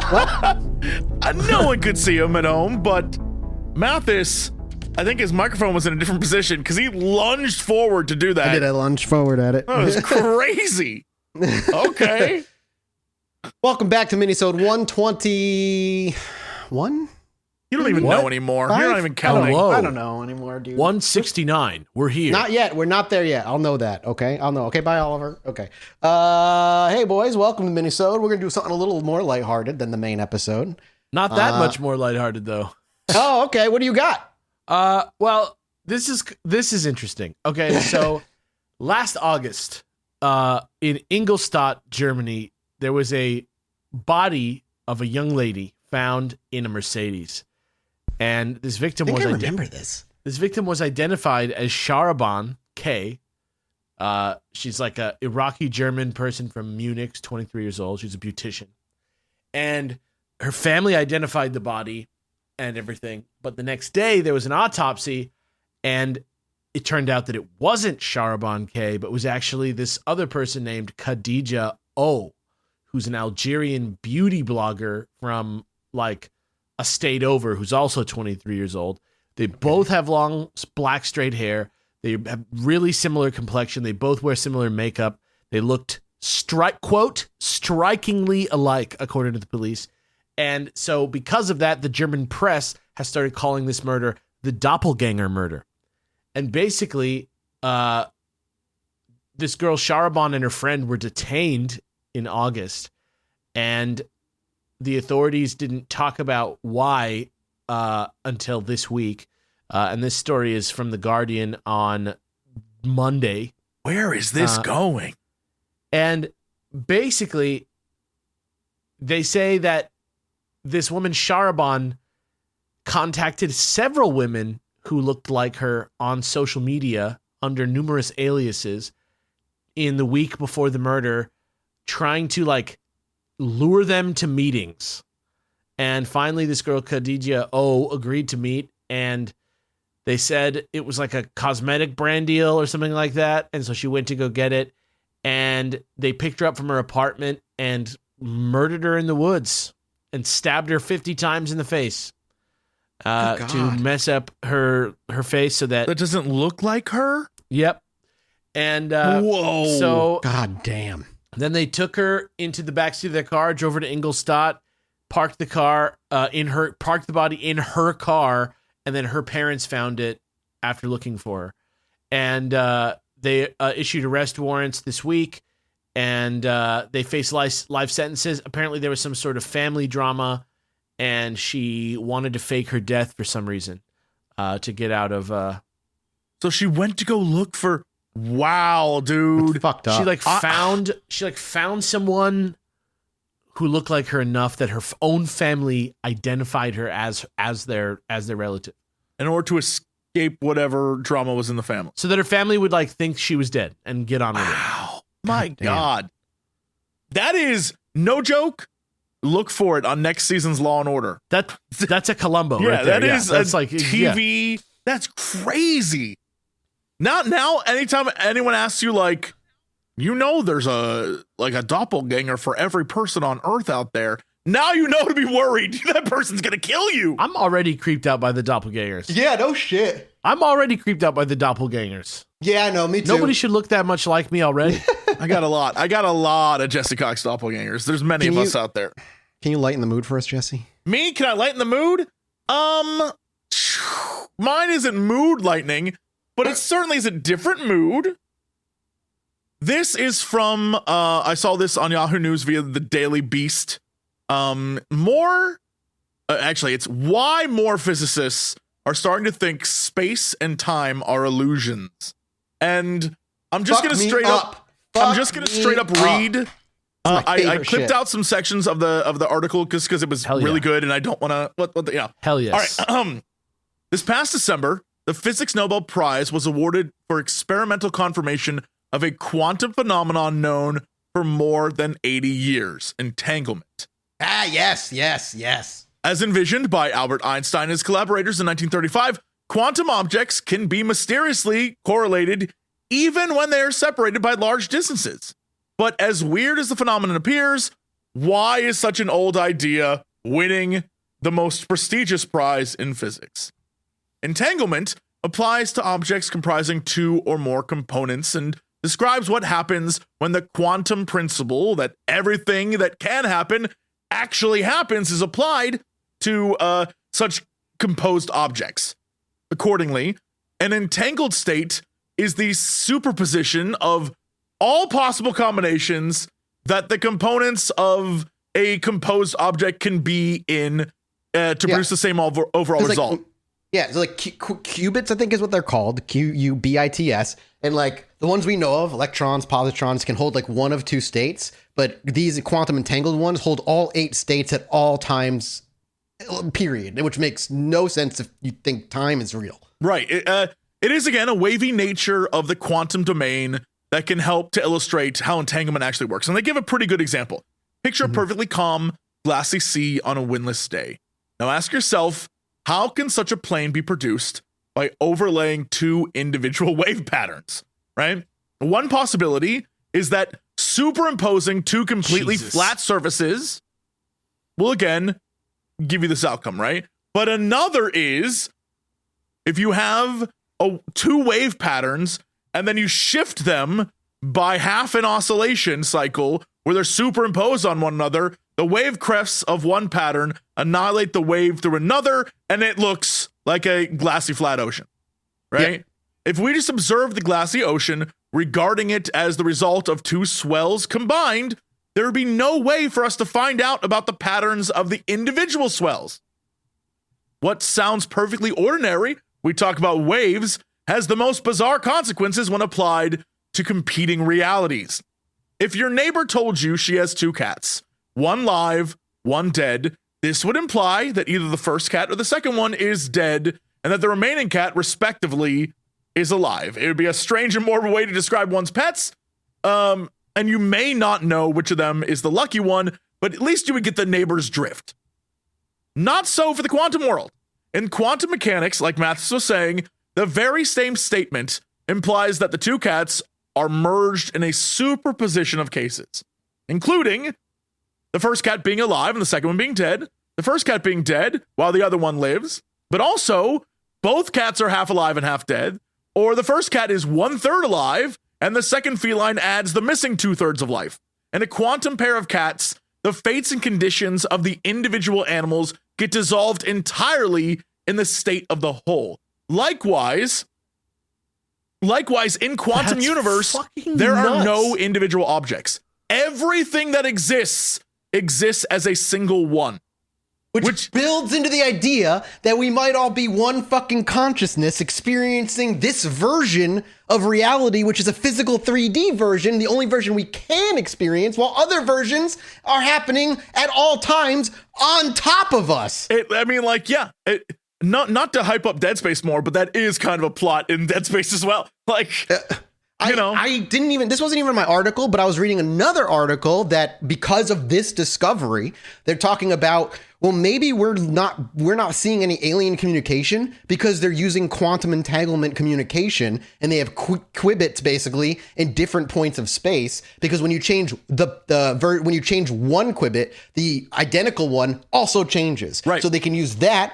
What? No one could see him at home, but Mathis, I think his microphone was in a different position because he lunged forward to do that. I did. I lunged forward at it. That was crazy. Okay. Welcome back to Minisode 121. You don't even know anymore. You're not even counting. I don't know anymore, dude. 169. We're here. Not yet. We're not there yet. I'll know that. Okay. I'll know. Okay. Bye, Oliver. Okay. Hey, boys. Welcome to Minisode. We're going to do something a little more lighthearted than the main episode. Not that much more lighthearted, though. Oh, okay. What do you got? Well, this is interesting. Okay, so last August, in Ingolstadt, Germany, there was a body of a young lady found in a Mercedes. And this victim was remember this. This victim was identified as Sharaban K. She's like a Iraqi German person from Munich, 23 years old. She's a beautician. And her family identified the body and everything. But the next day there was an autopsy and it turned out that it wasn't Sharaban K, but was actually this other person named Khadija O, who's an Algerian beauty blogger from like a state over, who's also 23 years old. They both have long black straight hair. They have really similar complexion. They both wear similar makeup. They looked quote strikingly alike, according to the police. And so because of that, the German press has started calling this murder the Doppelgänger murder. And basically, this girl Sharaban and her friend were detained in August, and the authorities didn't talk about why until this week. And this story is from The Guardian on Monday. Where is this going? And basically, they say that this woman, Sharaban, contacted several women who looked like her on social media under numerous aliases in the week before the murder, trying to like lure them to meetings. And finally, this girl, Khadija O, agreed to meet, and they said it was like a cosmetic brand deal or something like that. And so she went to go get it, and they picked her up from her apartment and murdered her in the woods and stabbed her 50 times in the face to mess up her face so that doesn't look like her? Yep. And whoa. So God damn. Then they took her into the backseat of their car, drove her to Ingolstadt, parked the body in her car, and then her parents found it after looking for her. And they issued arrest warrants this week, and they face life sentences. Apparently there was some sort of family drama, and she wanted to fake her death for some reason to get out of... So she went to go look for... Wow, dude. That's fucked up. She found someone who looked like her enough that her own family identified her as their relative, in order to escape whatever drama was in the family, so that her family would like think she was dead and get on with it. Wow, my God, that is no joke. Look for it on next season's Law and Order. That's a Columbo. Yeah, right there. That's like TV. Yeah. That's crazy. Now, anytime anyone asks you, like, there's a doppelganger for every person on Earth out there. Now you know to be worried. That person's gonna kill you. I'm already creeped out by the doppelgangers. Yeah, no shit. I'm already creeped out by the doppelgangers. Yeah, I know. Me too. Nobody should look that much like me already. I got a lot of Jesse Cox doppelgangers. There's many of us out there. Can you lighten the mood for us, Jesse? Me? Can I lighten the mood? Mine isn't mood lightening, but it certainly is a different mood. This is from, I saw this on Yahoo News via the Daily Beast. It's why more physicists are starting to think space and time are illusions. And I'm just going to straight up read. I clipped out some sections of the article because it was really good, and I don't want to. Hell yes. All right. This past December, the Physics Nobel Prize was awarded for experimental confirmation of a quantum phenomenon known for more than 80 years: entanglement. Yes. As envisioned by Albert Einstein and his collaborators in 1935, quantum objects can be mysteriously correlated even when they are separated by large distances. But as weird as the phenomenon appears, why is such an old idea winning the most prestigious prize in physics? Entanglement applies to objects comprising two or more components and describes what happens when the quantum principle that everything that can happen actually happens is applied to such composed objects. Accordingly, an entangled state is the superposition of all possible combinations that the components of a composed object can be in to produce the same overall result. So like qubits, I think is what they're called, Qubits. And like the ones we know of, electrons, positrons, can hold like one of two states, but these quantum entangled ones hold all 8 states at all times, period, which makes no sense if you think time is real. Right. It is, again, a wavy nature of the quantum domain that can help to illustrate how entanglement actually works. And they give a pretty good example. Picture a perfectly calm, glassy sea on a windless day. Now ask yourself, how can such a plane be produced by overlaying 2 individual wave patterns, right? One possibility is that superimposing 2 completely flat surfaces will, again, give you this outcome, right? But another is if you have 2 wave patterns and then you shift them by half an oscillation cycle where they're superimposed on one another, the wave crests of one pattern annihilate the wave through another, and it looks like a glassy flat ocean, right? Yeah. If we just observe the glassy ocean, regarding it as the result of 2 swells combined, there would be no way for us to find out about the patterns of the individual swells. What sounds perfectly ordinary, we talk about waves, has the most bizarre consequences when applied to competing realities. If your neighbor told you she has 2 cats, one live, one dead, this would imply that either the first cat or the second one is dead, and that the remaining cat, respectively, is alive. It would be a strange and morbid way to describe one's pets, and you may not know which of them is the lucky one, but at least you would get the neighbor's drift. Not so for the quantum world. In quantum mechanics, like Mathis was saying, the very same statement implies that the 2 cats are merged in a superposition of cases, including the first cat being alive and the second one being dead, the first cat being dead while the other one lives, but also both cats are half alive and half dead, or the first cat is 1/3 alive and the second feline adds the missing 2/3 of life. In a quantum pair of cats, the fates and conditions of the individual animals get dissolved entirely in the state of the whole. Likewise, in quantum universe, there are no individual objects. Everything that exists as a single one. Which builds into the idea that we might all be one fucking consciousness experiencing this version of reality, which is a physical 3D version, the only version we can experience, while other versions are happening at all times on top of us. Not to hype up Dead Space more, but that is kind of a plot in Dead Space as well. I didn't even, this wasn't even my article, but I was reading another article that because of this discovery, they're talking about, well, maybe we're not seeing any alien communication because they're using quantum entanglement communication, and they have qubits basically in different points of space, because when you change when you change one qubit, the identical one also changes. Right. So they can use that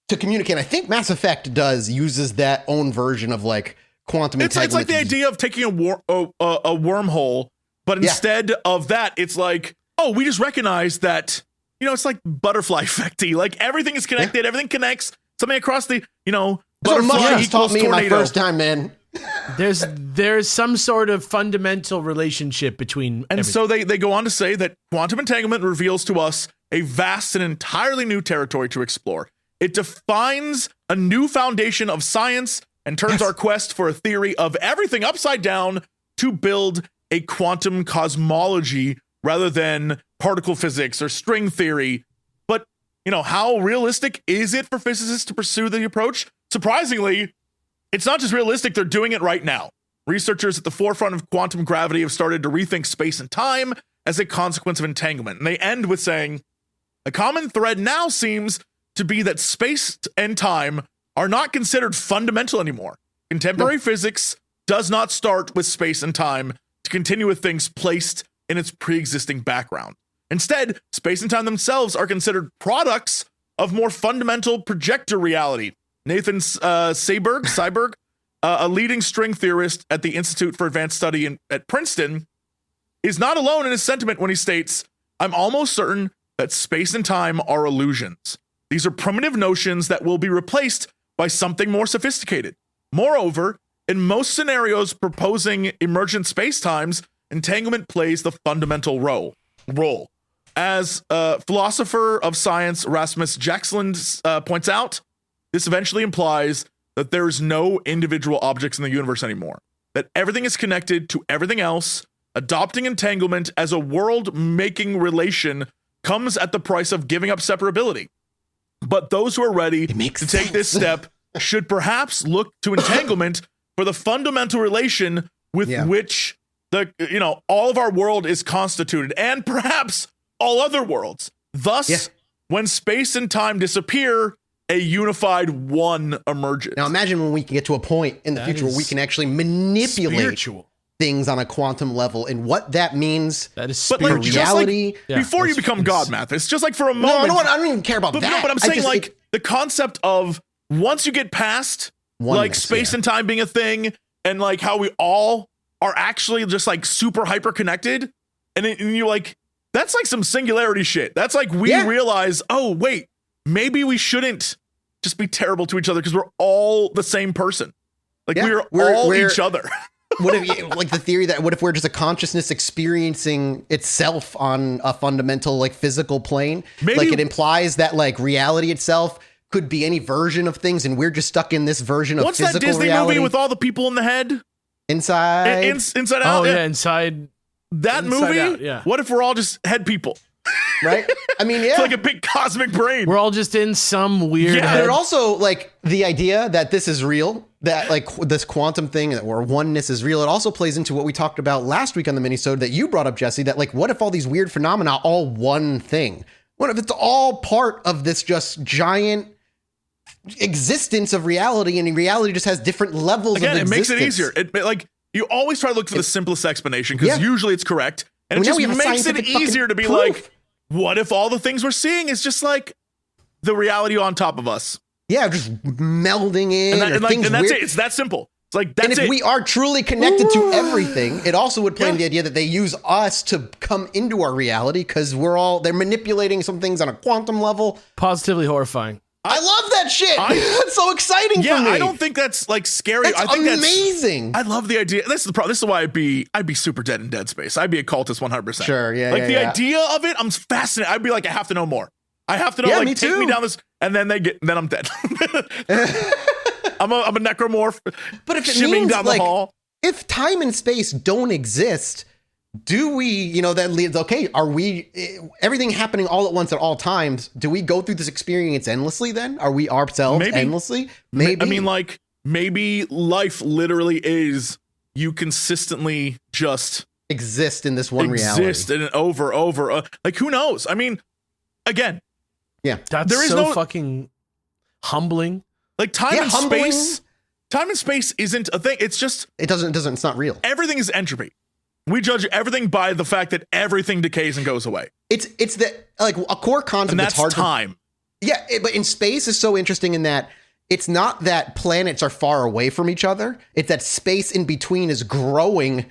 to communicate. I think Mass Effect uses that own version of like quantum entanglement. It's like the idea of taking a wormhole, but instead of that, it's like, oh, we just recognize that, it's like butterfly effecty. Like everything is connected, everything connects. Something across the, butterfly equals taught me tornado. My first time, man. There's some sort of fundamental relationship between everything. So they go on to say that quantum entanglement reveals to us a vast and entirely new territory to explore. It defines a new foundation of science and turns our quest for a theory of everything upside down to build a quantum cosmology rather than particle physics or string theory. But, how realistic is it for physicists to pursue the approach? Surprisingly, it's not just realistic, they're doing it right now. Researchers at the forefront of quantum gravity have started to rethink space and time as a consequence of entanglement. And they end with saying, a common thread now seems to be that space and time are not considered fundamental anymore. Contemporary physics does not start with space and time to continue with things placed in its pre-existing background. Instead, space and time themselves are considered products of more fundamental projector reality. Nathan Seiberg, a leading string theorist at the Institute for Advanced Study at Princeton, is not alone in his sentiment when he states, "I'm almost certain that space and time are illusions. These are primitive notions that will be replaced by something more sophisticated. Moreover, in most scenarios proposing emergent spacetimes, entanglement plays the fundamental role. As philosopher of science Rasmus Jacksland points out, this eventually implies that there is no individual objects in the universe anymore, that everything is connected to everything else. Adopting entanglement as a world-making relation comes at the price of giving up separability. But those who are ready to take this step should perhaps look to entanglement for the fundamental relation with which all of our world is constituted, and perhaps all other worlds. Thus, when space and time disappear, a unified one emerges." Now imagine when we can get to a point in the future where we can actually manipulate things on a quantum level, and what that means. That is but like, reality. Before you become God, Mathis, just like for a moment. No, I don't even care about that. No, but I'm saying the concept of once you get past like space and time being a thing, and like how we all are actually just like super hyper connected, and you're like, that's like some singularity shit. That's like we realize, oh wait, maybe we shouldn't just be terrible to each other because we're all the same person. Like we're all each other. What if, like the theory that what if we're just a consciousness experiencing itself on a fundamental like physical plane? Maybe, like it implies that like reality itself could be any version of things, and we're just stuck in this version of physical reality. What's that Disney movie with all the people in the head? Inside Out. Oh yeah, Inside. That movie. Out, yeah. What if we're all just head people? Right? I mean, it's like a big cosmic brain. We're all just in some weird head. But also, like, the idea that this is real, that, like, this quantum thing or oneness is real, it also plays into what we talked about last week on the Minisode that you brought up, Jesse, that, like, what if all these weird phenomena are all one thing? What if it's all part of this just giant existence of reality, and reality just has different levels of existence? It makes it easier. Like, you always try to look for the simplest explanation, because usually it's correct. And it just makes it easier to be like, what if all the things we're seeing is just like the reality on top of us? Yeah, just melding in. And that's it. It's that simple. It's like, that's it. And if we are truly connected to everything, it also would play in the idea that they use us to come into our reality because they're manipulating some things on a quantum level. Positively horrifying. I love that shit. That's so exciting for me. I don't think that's like scary. That's I think amazing. I love the idea. This is the problem. This is why I'd be super dead in Dead Space. I'd be a cultist 100%. Sure, yeah. Like the idea of it, I'm fascinated. I'd be like, I have to know more. I have to know. Like, take me down this, and then then I'm dead. I'm a necromorph. But if it means down the hall, if time and space don't exist, do we, then leads, okay, are we, everything happening all at once at all times, do we go through this experience endlessly then? Are we ourselves endlessly? Maybe. I mean, like, maybe life literally is you consistently just exist in this one reality. Exist and over. Like, who knows? I mean, again. Yeah. That's so fucking humbling. Like, time and space isn't a thing. It's just. It's not real. Everything is entropy. We judge everything by the fact that everything decays and goes away. It's the like a core concept. And that's time. But in space is so interesting in that it's not that planets are far away from each other. It's that space in between is growing,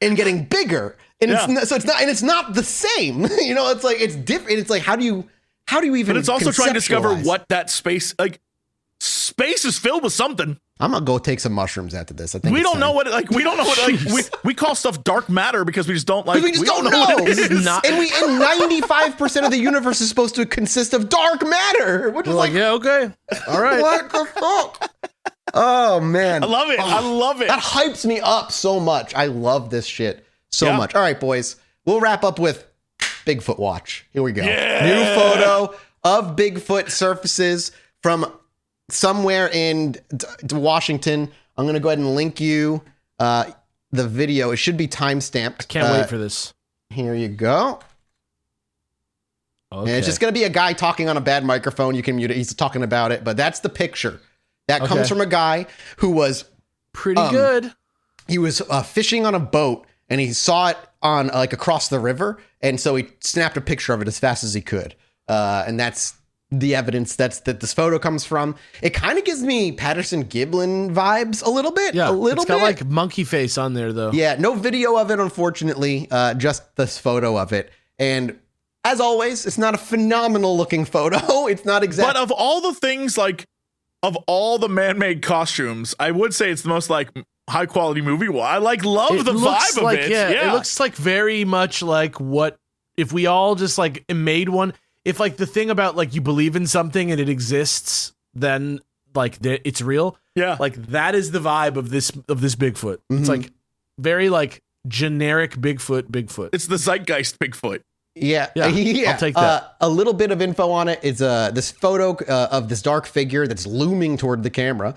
and getting bigger, and it's not the same. It's like it's different. It's like how do you even? But it's also trying to discover what that space like. Space is filled with something. I'm gonna go take some mushrooms after this. I think we don't know what we call stuff dark matter because we just don't like. We don't know what it is. And 95% of the universe is supposed to consist of dark matter. Which is like, yeah, okay, all right. What the fuck? Oh man, I love it. I love it. That hypes me up so much. I love this shit so much. All right, boys, we'll wrap up with Bigfoot watch. Here we go. Yeah. New photo of Bigfoot surfaces from somewhere in Washington. I'm going to go ahead and link you the video. It should be timestamped. I can't wait for this. Here you go. Okay. And it's just going to be a guy talking on a bad microphone. You can mute it. He's talking about it, but that's the picture. That comes from a guy who was pretty good. He was fishing on a boat and he saw it on like across the river, And so he snapped a picture of it as fast as he could. And that's the evidence that this photo comes from. It kind of gives me Patterson Giblin vibes a little bit. Yeah, a little bit. It's got like monkey face on there, though. Yeah, no video of it, unfortunately. Just this photo of it. And as always, it's not a phenomenal looking photo. It's not exactly. But of all the things, like, of all the man-made costumes, I would say it's the most like high quality movie. Well, I love the vibe of it. Yeah, it looks like very much like what if we all just like made one. If like the thing about like you believe in something and it exists, then like it's real. Yeah, like that is the vibe of this Bigfoot. Mm-hmm. It's like very like generic Bigfoot. It's the zeitgeist Bigfoot. Yeah. I'll take that. A little bit of info on it is this photo of this dark figure that's looming toward the camera.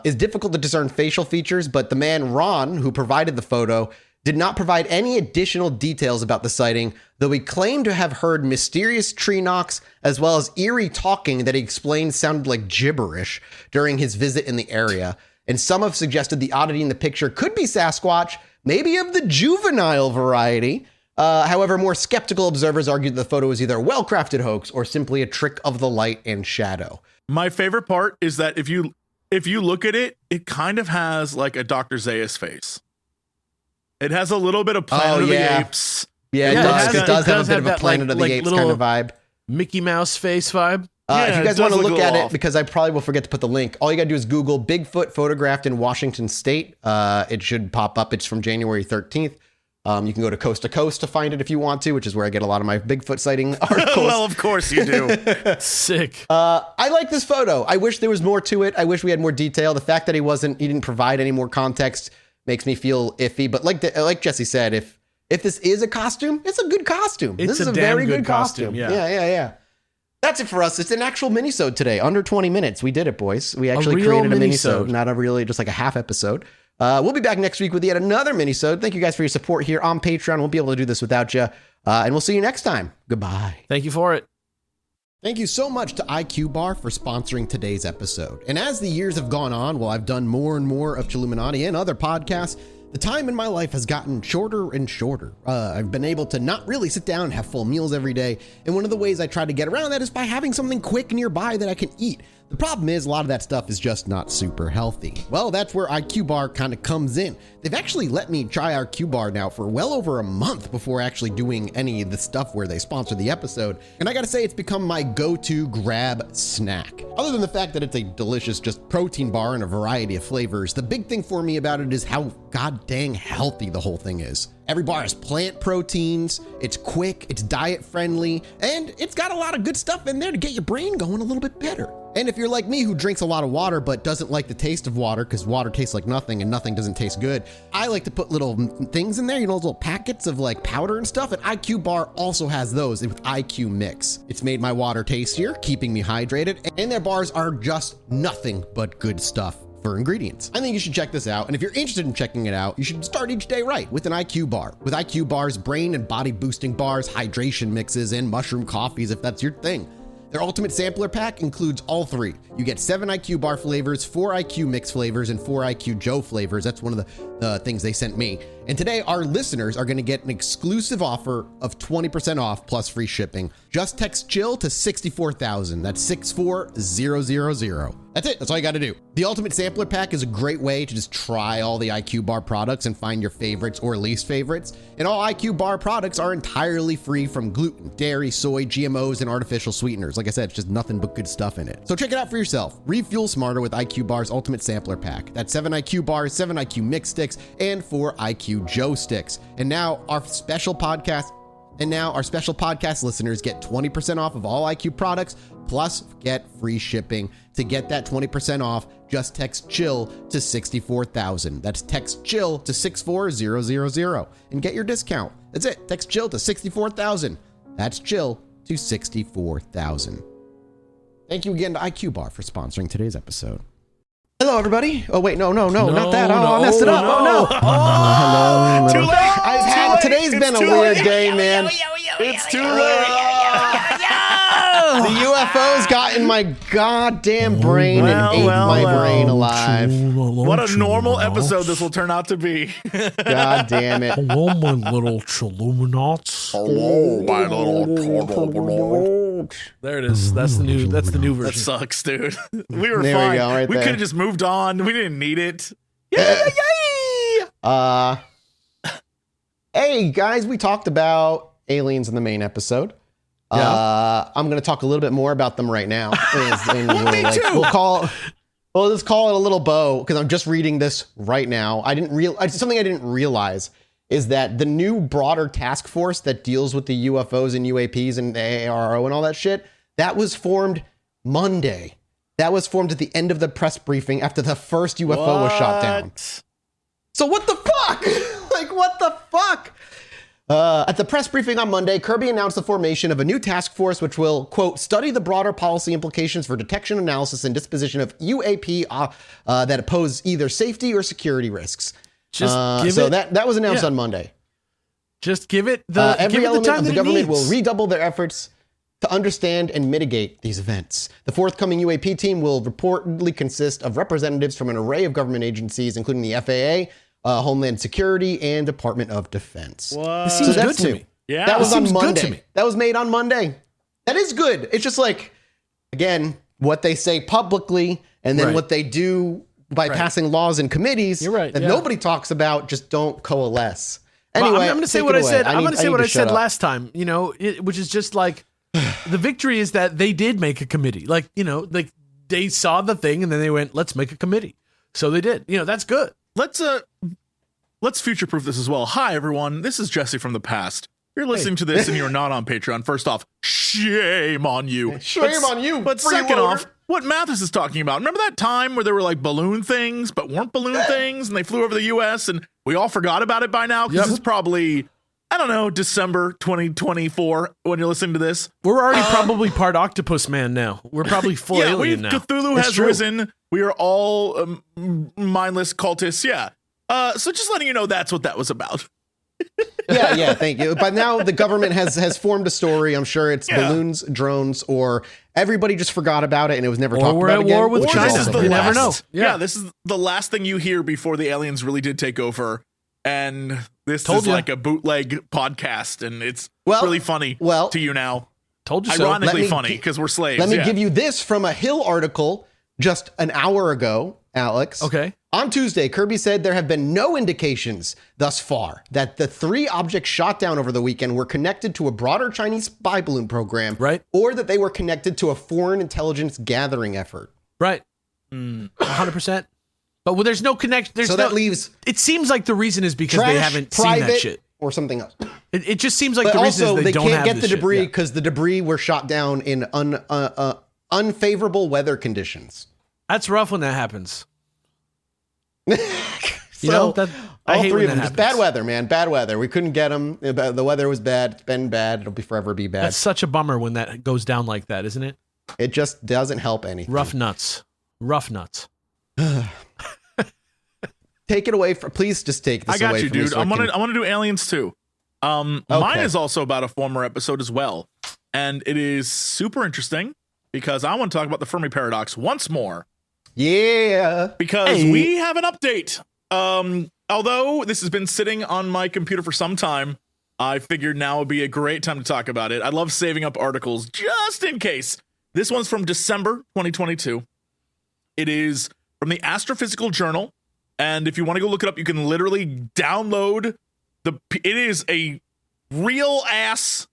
Is difficult to discern facial features, but the man Ron, who provided the photo, did not provide any additional details about the sighting, though he claimed to have heard mysterious tree knocks as well as eerie talking that he explained sounded like gibberish during his visit in the area. And some have suggested the oddity in the picture could be Sasquatch, maybe of the juvenile variety. However, more skeptical observers argued that the photo is either a well-crafted hoax or simply a trick of the light and shadow. My favorite part is that if you look at it, it kind of has like a Dr. Zaius face. It has a little bit of Planet of the Apes. Yeah, it does have a bit of a Planet of the Apes kind of vibe. Mickey Mouse face vibe. If you guys want to look at it, because I probably will forget to put the link, all you got to do is Google Bigfoot photographed in Washington State. It should pop up. It's from January 13th. You can go to Coast to find it if you want to, which is where I get a lot of my Bigfoot sighting articles. Well, of course you do. Sick. I like this photo. I wish there was more to it. I wish we had more detail. The fact that he didn't provide any more context makes me feel iffy. But like Jesse said, if this is a costume, it's a good costume. This is a very good costume. Yeah. That's it for us. It's an actual minisode today, under 20 minutes. We did it, boys. We actually created a minisode, not a really just like a half episode. We'll be back next week with yet another minisode. Thank you guys for your support here on Patreon. We'll be able to do this without you. And we'll see you next time. Goodbye. Thank you for it. Thank you so much to IQ Bar for sponsoring today's episode. And as the years have gone on, while I've done more and more of Chilluminati and other podcasts, the time in my life has gotten shorter and shorter. I've been able to not really sit down and have full meals every day. And one of the ways I try to get around that is by having something quick nearby that I can eat. The problem is a lot of that stuff is just not super healthy. Well, that's where IQ Bar kind of comes in. They've actually let me try IQ Bar now for well over a month before actually doing any of the stuff where they sponsor the episode. And I gotta say, it's become my go-to grab snack. Other than the fact that it's a delicious just protein bar in a variety of flavors, the big thing for me about it is how god dang healthy the whole thing is. Every bar has plant proteins, it's quick, it's diet friendly, and it's got a lot of good stuff in there to get your brain going a little bit better. And if you're like me who drinks a lot of water but doesn't like the taste of water because water tastes like nothing and nothing doesn't taste good, I like to put little things in there, those little packets of like powder and stuff, and IQ Bar also has those with IQ Mix. It's made my water tastier, keeping me hydrated, and their bars are just nothing but good stuff for ingredients. I think you should check this out, and if you're interested in checking it out, you should start each day right with an IQ Bar. With IQ Bar's brain and body boosting bars, hydration mixes, and mushroom coffees if that's your thing. Their ultimate sampler pack includes all three. You get 7 IQ Bar flavors, 4 IQ Mix flavors, and 4 IQ Joe flavors. That's one of the things they sent me. And today, our listeners are going to get an exclusive offer of 20% off plus free shipping. Just text CHILL to 64,000. That's 64000. That's it. That's all you got to do. The Ultimate Sampler Pack is a great way to just try all the IQ Bar products and find your favorites or least favorites. And all IQ Bar products are entirely free from gluten, dairy, soy, GMOs, and artificial sweeteners. Like I said, it's just nothing but good stuff in it. So check it out for yourself. Refuel smarter with IQ Bar's Ultimate Sampler Pack. That's 7 IQ Bars, 7 IQ Mix sticks, and 4 IQ Joe sticks. And now our special podcast listeners get 20% off of all IQ products, plus get free shipping. To get that 20% off, just text CHILL to 64,000. That's text CHILL to 64000 and get your discount. That's it. Text CHILL to 64,000. That's CHILL to 64,000. Thank you again to IQ Bar for sponsoring today's episode. Hello, everybody. Oh, wait, no, not that. I messed it up. Hello. Too late. Today's been a weird day, man. It's too late. UFOs got in my goddamn brain and ate my brain alive. What a normal episode this will turn out to be. God damn it. Hello, my little Chilluminati. Hello, my little. There it is. That's the new version. That sucks, dude. We were There fine. we go, right we there. could have just moved on. We didn't need it. Hey guys, we talked about aliens in the main episode. I'm going to talk a little bit more about them right now. And Me too. We'll just call it a little bow because I'm just reading this right now. Something I didn't realize is that the new broader task force that deals with the UFOs and UAPs and the AARO and all that shit, that was formed Monday. That was formed at the end of the press briefing after the first UFO was shot down. So what the fuck? Like, what the fuck? At the press briefing on Monday, Kirby announced the formation of a new task force which will, quote, study the broader policy implications for detection, analysis, and disposition of UAP that pose either safety or security risks. That was announced on Monday. Just give it every element time of the that it government needs. will redouble their efforts to understand and mitigate these events. The forthcoming UAP team will reportedly consist of representatives from an array of government agencies, including the FAA, Homeland Security, and Department of Defense. This seems good to me. Yeah, that was on good to Monday. me. That was made on Monday. That is good. It's just like, again, what they say publicly and then what they do by passing laws in committees that nobody talks about just don't coalesce. Anyway, I'm going to say what I said. I'm going to say what I said up. last time, which is just like the victory is that they did make a committee. Like, like they saw the thing and then they went, let's make a committee. So they did. That's good. Let's future-proof this as well. Hi, everyone. This is Jesse from the past. You're listening to this and you're not on Patreon. First off, shame on you. Shame on you. But second off, what Mathis is talking about. Remember that time where there were like balloon things, but weren't balloon things, and they flew over the U.S. and we all forgot about it by now? Because it's probably, I don't know, December 2024 when you're listening to this. We're already probably part octopus man now. We're probably full alien now. Cthulhu has risen. We are all mindless cultists. Yeah. So just letting you know that's what that was about. Yeah, thank you. But now the government has formed a story. I'm sure it's balloons, drones, or everybody just forgot about it and it was never talked about again. Or we're at war with Or China. this is the You last, never know. Yeah, this is the last thing you hear before the aliens really did take over. And this is like a bootleg podcast, and it's really funny to you now. Told you so. Ironically funny because we're slaves. Let me give you this from a Hill article just an hour ago, Alex. Okay. On Tuesday, Kirby said there have been no indications thus far that the 3 objects shot down over the weekend were connected to a broader Chinese spy balloon program, or that they were connected to a foreign intelligence gathering effort. Right. 100%. But there's no connection. That leaves. It seems like the reason is because they haven't seen that shit. Or something else. It just seems like the reason is they don't can't have get the debris because the debris were shot down in unfavorable weather conditions. That's rough when that happens. I hate 3 when of them. that Just bad weather, man. Bad weather. We couldn't get them. The weather was bad. It's been bad. It'll forever be bad. That's such a bummer when that goes down like that, isn't it? It just doesn't help anything. Rough nuts. Take it away please just take this away. I got you, from me dude. so I want to do aliens too. Mine is also about a former episode as well. And it is super interesting because I want to talk about the Fermi paradox once more. Yeah. Because we have an update. Although this has been sitting on my computer for some time, I figured now would be a great time to talk about it. I love saving up articles just in case. This one's from December 2022. It is from the Astrophysical Journal. And if you want to go look it up, you can literally download it is a real ass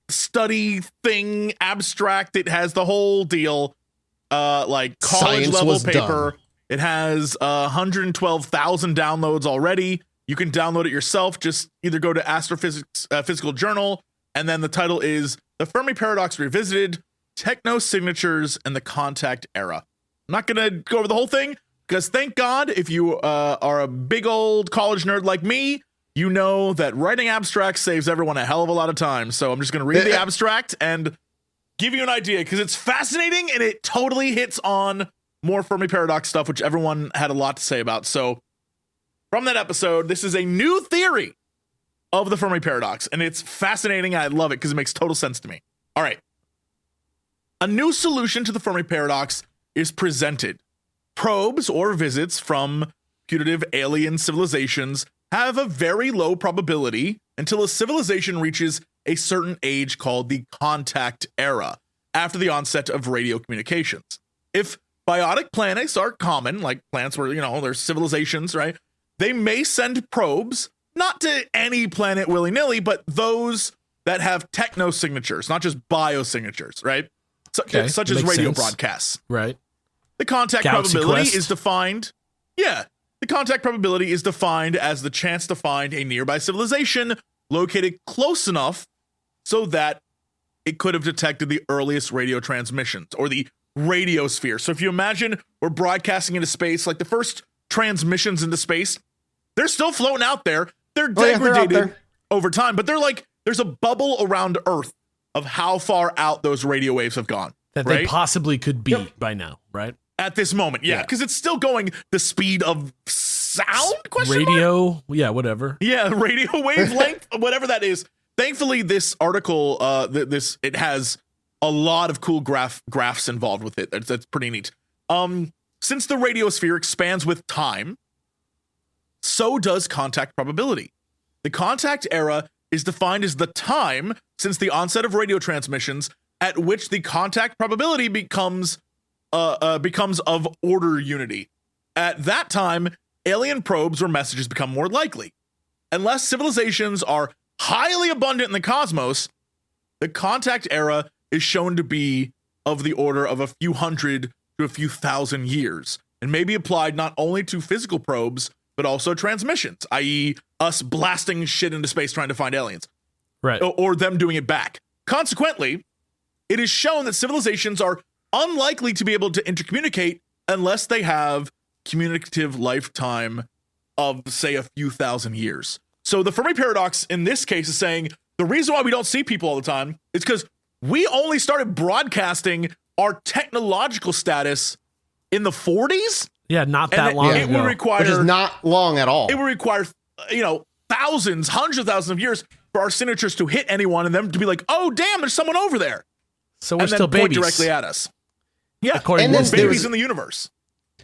study thing, abstract. It has the whole deal, like college level paper. Done. It has 112,000 downloads already. You can download it yourself. Just either go to Astrophysics Physical Journal, and then the title is The Fermi Paradox Revisited, Techno Signatures and the Contact Era. I'm not going to go over the whole thing, because thank God, if you are a big old college nerd like me, you know that writing abstracts saves everyone a hell of a lot of time. So I'm just going to read the abstract and give you an idea, because it's fascinating and it totally hits on more Fermi Paradox stuff, which everyone had a lot to say about. So from that episode, this is a new theory of the Fermi Paradox, and it's fascinating. I love it because it makes total sense to me. All right. a new solution to the Fermi paradox is presented. Probes or visits from putative alien civilizations have a very low probability until a civilization reaches a certain age called the contact era, after the onset of radio communications. If biotic planets are common, like planets where, there's civilizations, right? They may send probes, not to any planet willy-nilly, but those that have techno-signatures, not just biosignatures, right? Such as radio broadcasts. Right. The contact probability is defined. Yeah. The contact probability is defined as the chance to find a nearby civilization located close enough so that it could have detected the earliest radio transmissions, or the radiosphere. So if you imagine we're broadcasting into space, like the first transmissions into space, they're still floating out there. They're degraded over time, but they're like, there's a bubble around Earth of how far out those radio waves have gone. That they possibly could be by now, right? At this moment, yeah, because it's still going the speed of sound? Radio, whatever. Yeah, radio wavelength, whatever that is. Thankfully, this article, it has a lot of cool graphs involved with it. That's pretty neat. Since the radiosphere expands with time, so does contact probability. The contact era is defined as the time since the onset of radio transmissions at which the contact probability becomes of order unity. At that time, alien probes or messages become more likely. Unless civilizations are highly abundant in the cosmos, the contact era is shown to be of the order of a few hundred to a few thousand years, and may be applied not only to physical probes, but also transmissions, i.e. us blasting shit into space trying to find aliens. Right. Or them doing it back. Consequently, it is shown that civilizations are unlikely to be able to intercommunicate unless they have communicative lifetime of, say, a few thousand years. So the Fermi paradox in this case is saying the reason why we don't see people all the time is because we only started broadcasting our technological status in the 40s. Yeah, not that long ago. It would require, which is not long at all. It would require, thousands, hundreds of thousands of years for our signatures to hit anyone and them to be like, oh, damn, there's someone over there. So we're still babies. Point directly at us. Yeah, according to babies in the universe.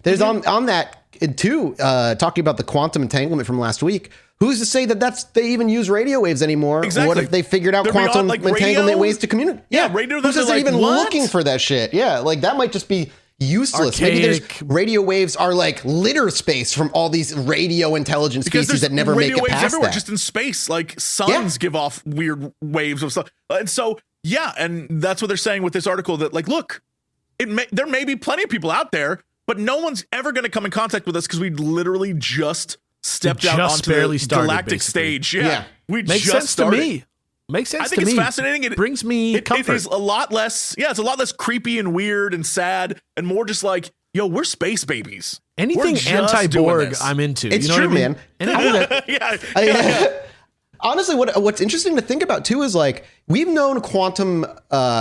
There's on that too, talking about the quantum entanglement from last week. Who's to say that they even use radio waves anymore? Exactly. What if they figured out quantum entanglement ways to communicate? Yeah, radio. Who's just even looking for that shit? Yeah, like that might just be useless. Archaic. Maybe there's radio waves are like litter space from all these radio intelligent species that never make it past everywhere, that. Just in space, like suns give off weird waves of stuff, and so and that's what they're saying with this article. That like, look, there may be plenty of people out there, but no one's ever going to come in contact with us because we literally just stepped out onto the galactic stage. Yeah. We Makes just sense started. To me. Makes sense to me. I think it's fascinating. It brings me comfort. It is a lot less. Yeah, it's a lot less creepy and weird and sad, and more just like, yo, we're space babies. Anything anti-Borg, I'm into. It's true, man. Honestly, what's interesting to think about too is like we've known quantum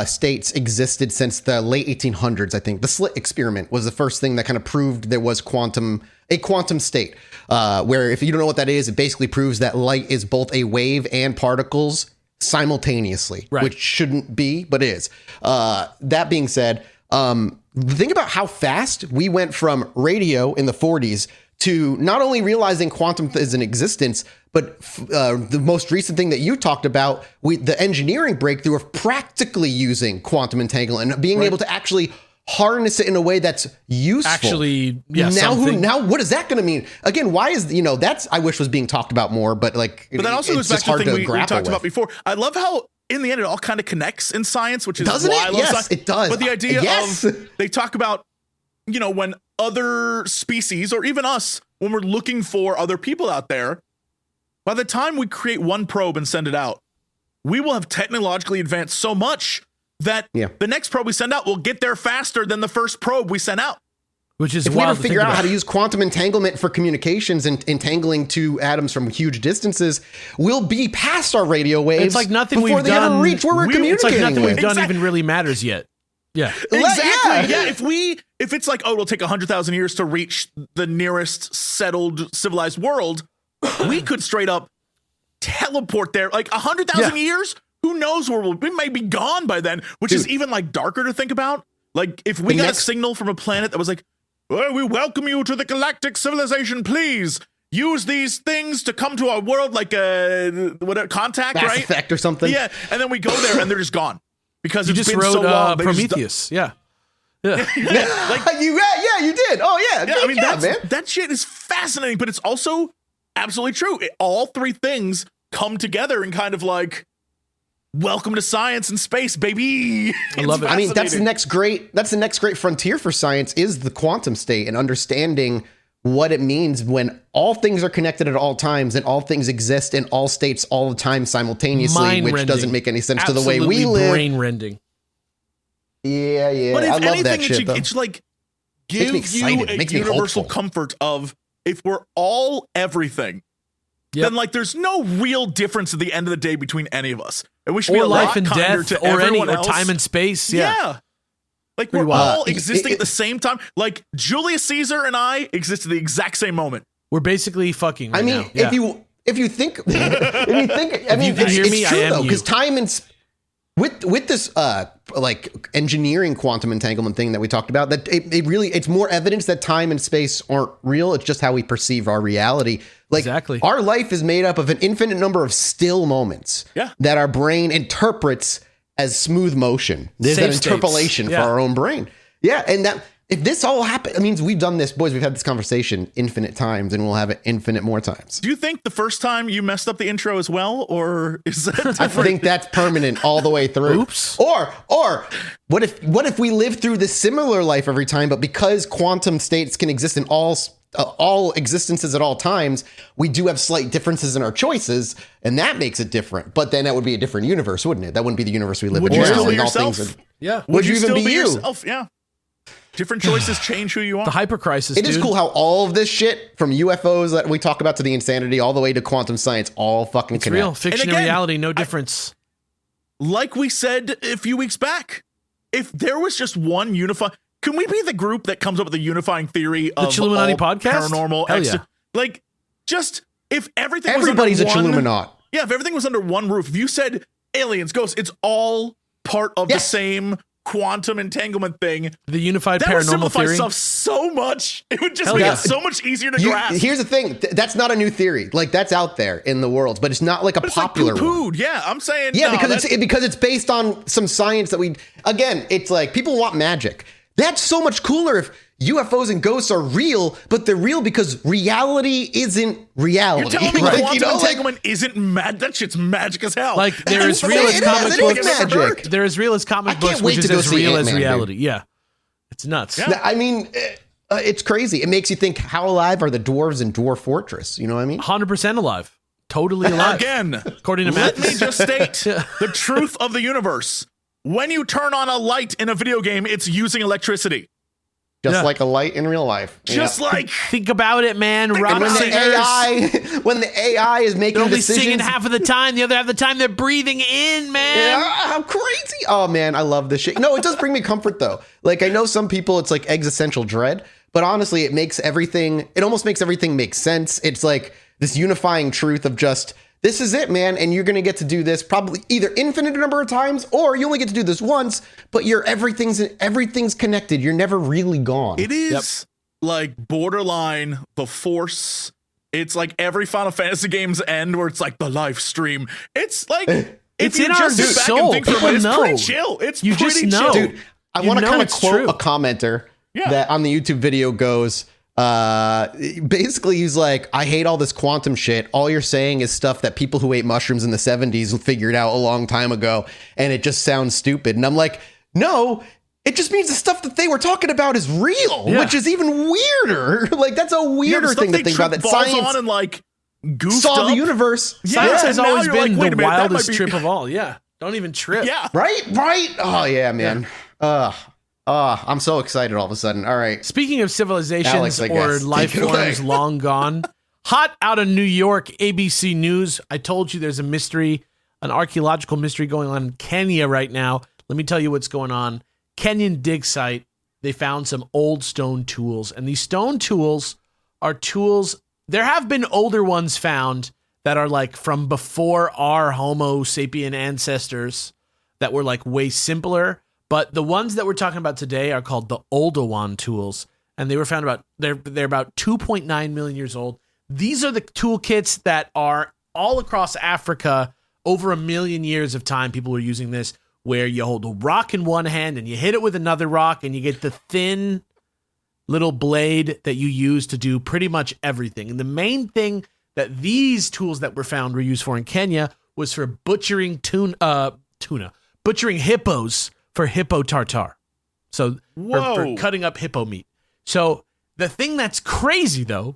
states existed since the late 1800s. I think the slit experiment was the first thing that kind of proved there was a quantum state, where if you don't know what that is, it basically proves that light is both a wave and particles simultaneously, which shouldn't be, but is. That being said, think about how fast we went from radio in the 40s to not only realizing quantum is in existence, but the most recent thing that you talked about, the engineering breakthrough of practically using quantum entanglement and being able to actually harness it in a way that's useful. Actually, now what is that going to mean? Again, why is that's I wish was being talked about more, but like, but that also goes back to the thing we talked about before. I love how in the end it all kind of connects in science, which is why I love science. It does. But the idea of they talk about when other species or even us, when we're looking for other people out there, by the time we create one probe and send it out, we will have technologically advanced so much that the next probe we send out will get there faster than the first probe we sent out. Which is if we don't figure out how to use quantum entanglement for communications and entangling two atoms from huge distances, we'll be past our radio waves. It's like nothing before we've they done. Ever reach where we're communicating. It's like nothing we've done Exactly. even really matters yet. Yeah, exactly. Yeah, if it's like, oh, it'll take 100,000 years to reach the nearest settled civilized world, we could straight up teleport there. Like 100,000 years, who knows where we may be gone by then, which is even like darker to think about. Like if we got a signal from a planet that was like, well, we welcome you to the galactic civilization, please use these things to come to our world, like a contact, Mass right? Effect or something. Yeah, and then we go there and they're just gone because you it's just been wrote so long. Prometheus, yeah. You did. Oh yeah. I mean, man. That shit is fascinating, but it's also absolutely true. All three things come together and kind of like, welcome to science and space, baby. I love it. I mean, that's the next great frontier for science is the quantum state and understanding what it means when all things are connected at all times and all things exist in all states all the time simultaneously, which doesn't make any sense to the way we live. Brain-rending. Yeah. But if I love anything, that shit, it's like give you a universal comfort of if we're all everything, then like there's no real difference at the end of the day between any of us, and we should be a life lot and kinder death, to everyone else. or time and space. Yeah. Like we're all existing at the same time. Like Julius Caesar and I exist at the exact same moment. We're basically fucking. Right now. If you think, it's true though, because time and with this like engineering quantum entanglement thing that we talked about, that it's more evidence that time and space aren't real. It's just how we perceive our reality. Like our life is made up of an infinite number of still moments that our brain interprets as smooth motion. There's that interpolation for our own brain. Yeah, and that if this all happened, it means we've done this, boys. We've had this conversation infinite times, and we'll have it infinite more times. Do you think the first time you messed up the intro as well, or is that different? I think that's permanent all the way through. Oops. Or what if we live through this similar life every time, but because quantum states can exist in all existences at all times, we do have slight differences in our choices, and that makes it different. But then that would be a different universe, wouldn't it? That wouldn't be the universe we live in now. Would you still be yourself? Would you even be you? Yourself? Yeah. Different choices change who you are. The hypercrisis. It is cool how all of this shit, from UFOs that we talk about to the insanity, all the way to quantum science, all fucking connect. Real fiction and reality, no difference. Like we said a few weeks back, if there was just one unifying, can we be the group that comes up with a unifying theory of the Chilluminati podcast? Paranormal, like just if everything everybody's was under a Chilluminati. Yeah, if everything was under one roof, if you said aliens, ghosts, it's all part of the same quantum entanglement thing. The unified that paranormal would simplify theory stuff so much. It would just make it so much easier to grasp. Here's the thing: that's not a new theory. Like that's out there in the world, but it's not like a popular one. Yeah, I'm saying because it's based on some science that it's like people want magic. That's so much cooler if UFOs and ghosts are real, but they're real because reality isn't reality. You're telling me quantum entanglement isn't mad? That shit's magic as hell. Like they're as real as comic books. They're as real as comic books, which is as real as reality. Yeah, it's nuts. Yeah. I mean, it's crazy. It makes you think: how alive are the dwarves in Dwarf Fortress? You know what I mean? 100% alive. Totally alive. Again, according to Let me just state the truth of the universe. When you turn on a light in a video game, it's using electricity. Just like a light in real life. Just like think about it, man. When the AI is making they're only decisions, singing half of the time. The other half of the time, they're breathing in, man. Yeah, how crazy! Oh man, I love this shit. No, it does bring me comfort though. Like I know some people, it's like existential dread, but honestly, it almost makes everything make sense. It's like this unifying truth of just. This is it, man, and you're going to get to do this probably either infinite number of times or you only get to do this once, but everything's connected. You're never really gone. It is like borderline the Force. It's like every Final Fantasy game's end where it's like the live stream. It's like it's in our soul. People know. It's pretty chill. It's you pretty just know. chill. Dude, I want to kind of quote a commenter that on the YouTube video goes, basically he's like, I hate all this quantum shit. All you're saying is stuff that people who ate mushrooms in the 70s figured out a long time ago, and it just sounds stupid. And I'm like, no, it just means the stuff that they were talking about is real, which is even weirder. Like that's a weirder thing to think about. That science on and like saw the universe. Science has always been the wildest trip of all. Yeah, don't even trip. Yeah, right. Oh yeah, man. I'm so excited all of a sudden. All right. Speaking of civilizations or life forms long gone, hot out of New York, ABC News. I told you there's a mystery, an archaeological mystery going on in Kenya right now. Let me tell you what's going on. Kenyan dig site, they found some old stone tools. And these stone tools are tools, there have been older ones found that are like from before our Homo sapien ancestors that were like way simpler. But the ones that we're talking about today are called the Oldowan tools. And they were found they're about 2.9 million years old. These are the toolkits that are all across Africa over 1 million years of time. People were using this, where you hold a rock in one hand and you hit it with another rock and you get the thin little blade that you use to do pretty much everything. And the main thing that these tools that were found were used for in Kenya was for butchering butchering hippos for hippo tartare. So for cutting up hippo meat. So the thing that's crazy though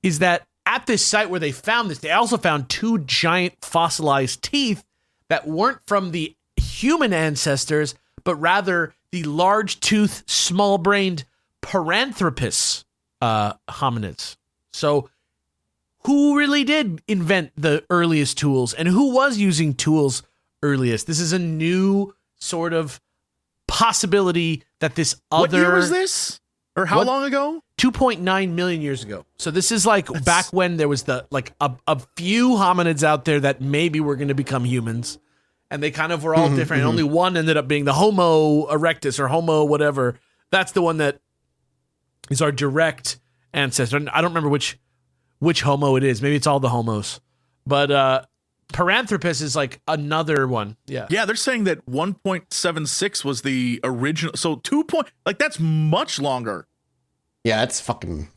is that at this site where they found this, they also found 2 giant fossilized teeth that weren't from the human ancestors, but rather the large-toothed, small-brained Paranthropus hominids. So who really did invent the earliest tools, and who was using tools earliest? This is a new sort of possibility that this other... What year was this? Or how long ago? 2.9 million years ago. So this is like back when there was a few hominids out there that maybe were going to become humans. And they kind of were all different. And only one ended up being the Homo erectus or Homo whatever. That's the one that is our direct ancestor. I don't remember which Homo it is. Maybe it's all the Homos. But Paranthropus is like another one. Yeah. Yeah, they're saying that 1.76 was the original. So that's much longer. Yeah, that's fucking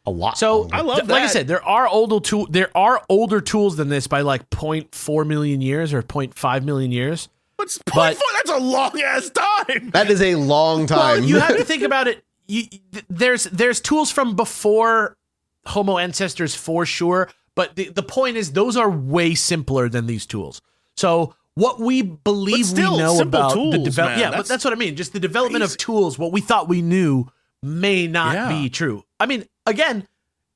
a lot. So longer. I love that. Like I said, there are older tools than this by like 0.4 million years or 0.5 million years. What's 0.4? That's a long ass time. That is a long time. Well, you have to think about it. There's tools from before Homo ancestors for sure, but the point is those are way simpler than these tools. So what we believe we know about tools, the development, but that's what I mean. Just the development of tools, what we thought we knew may not be true. I mean, again,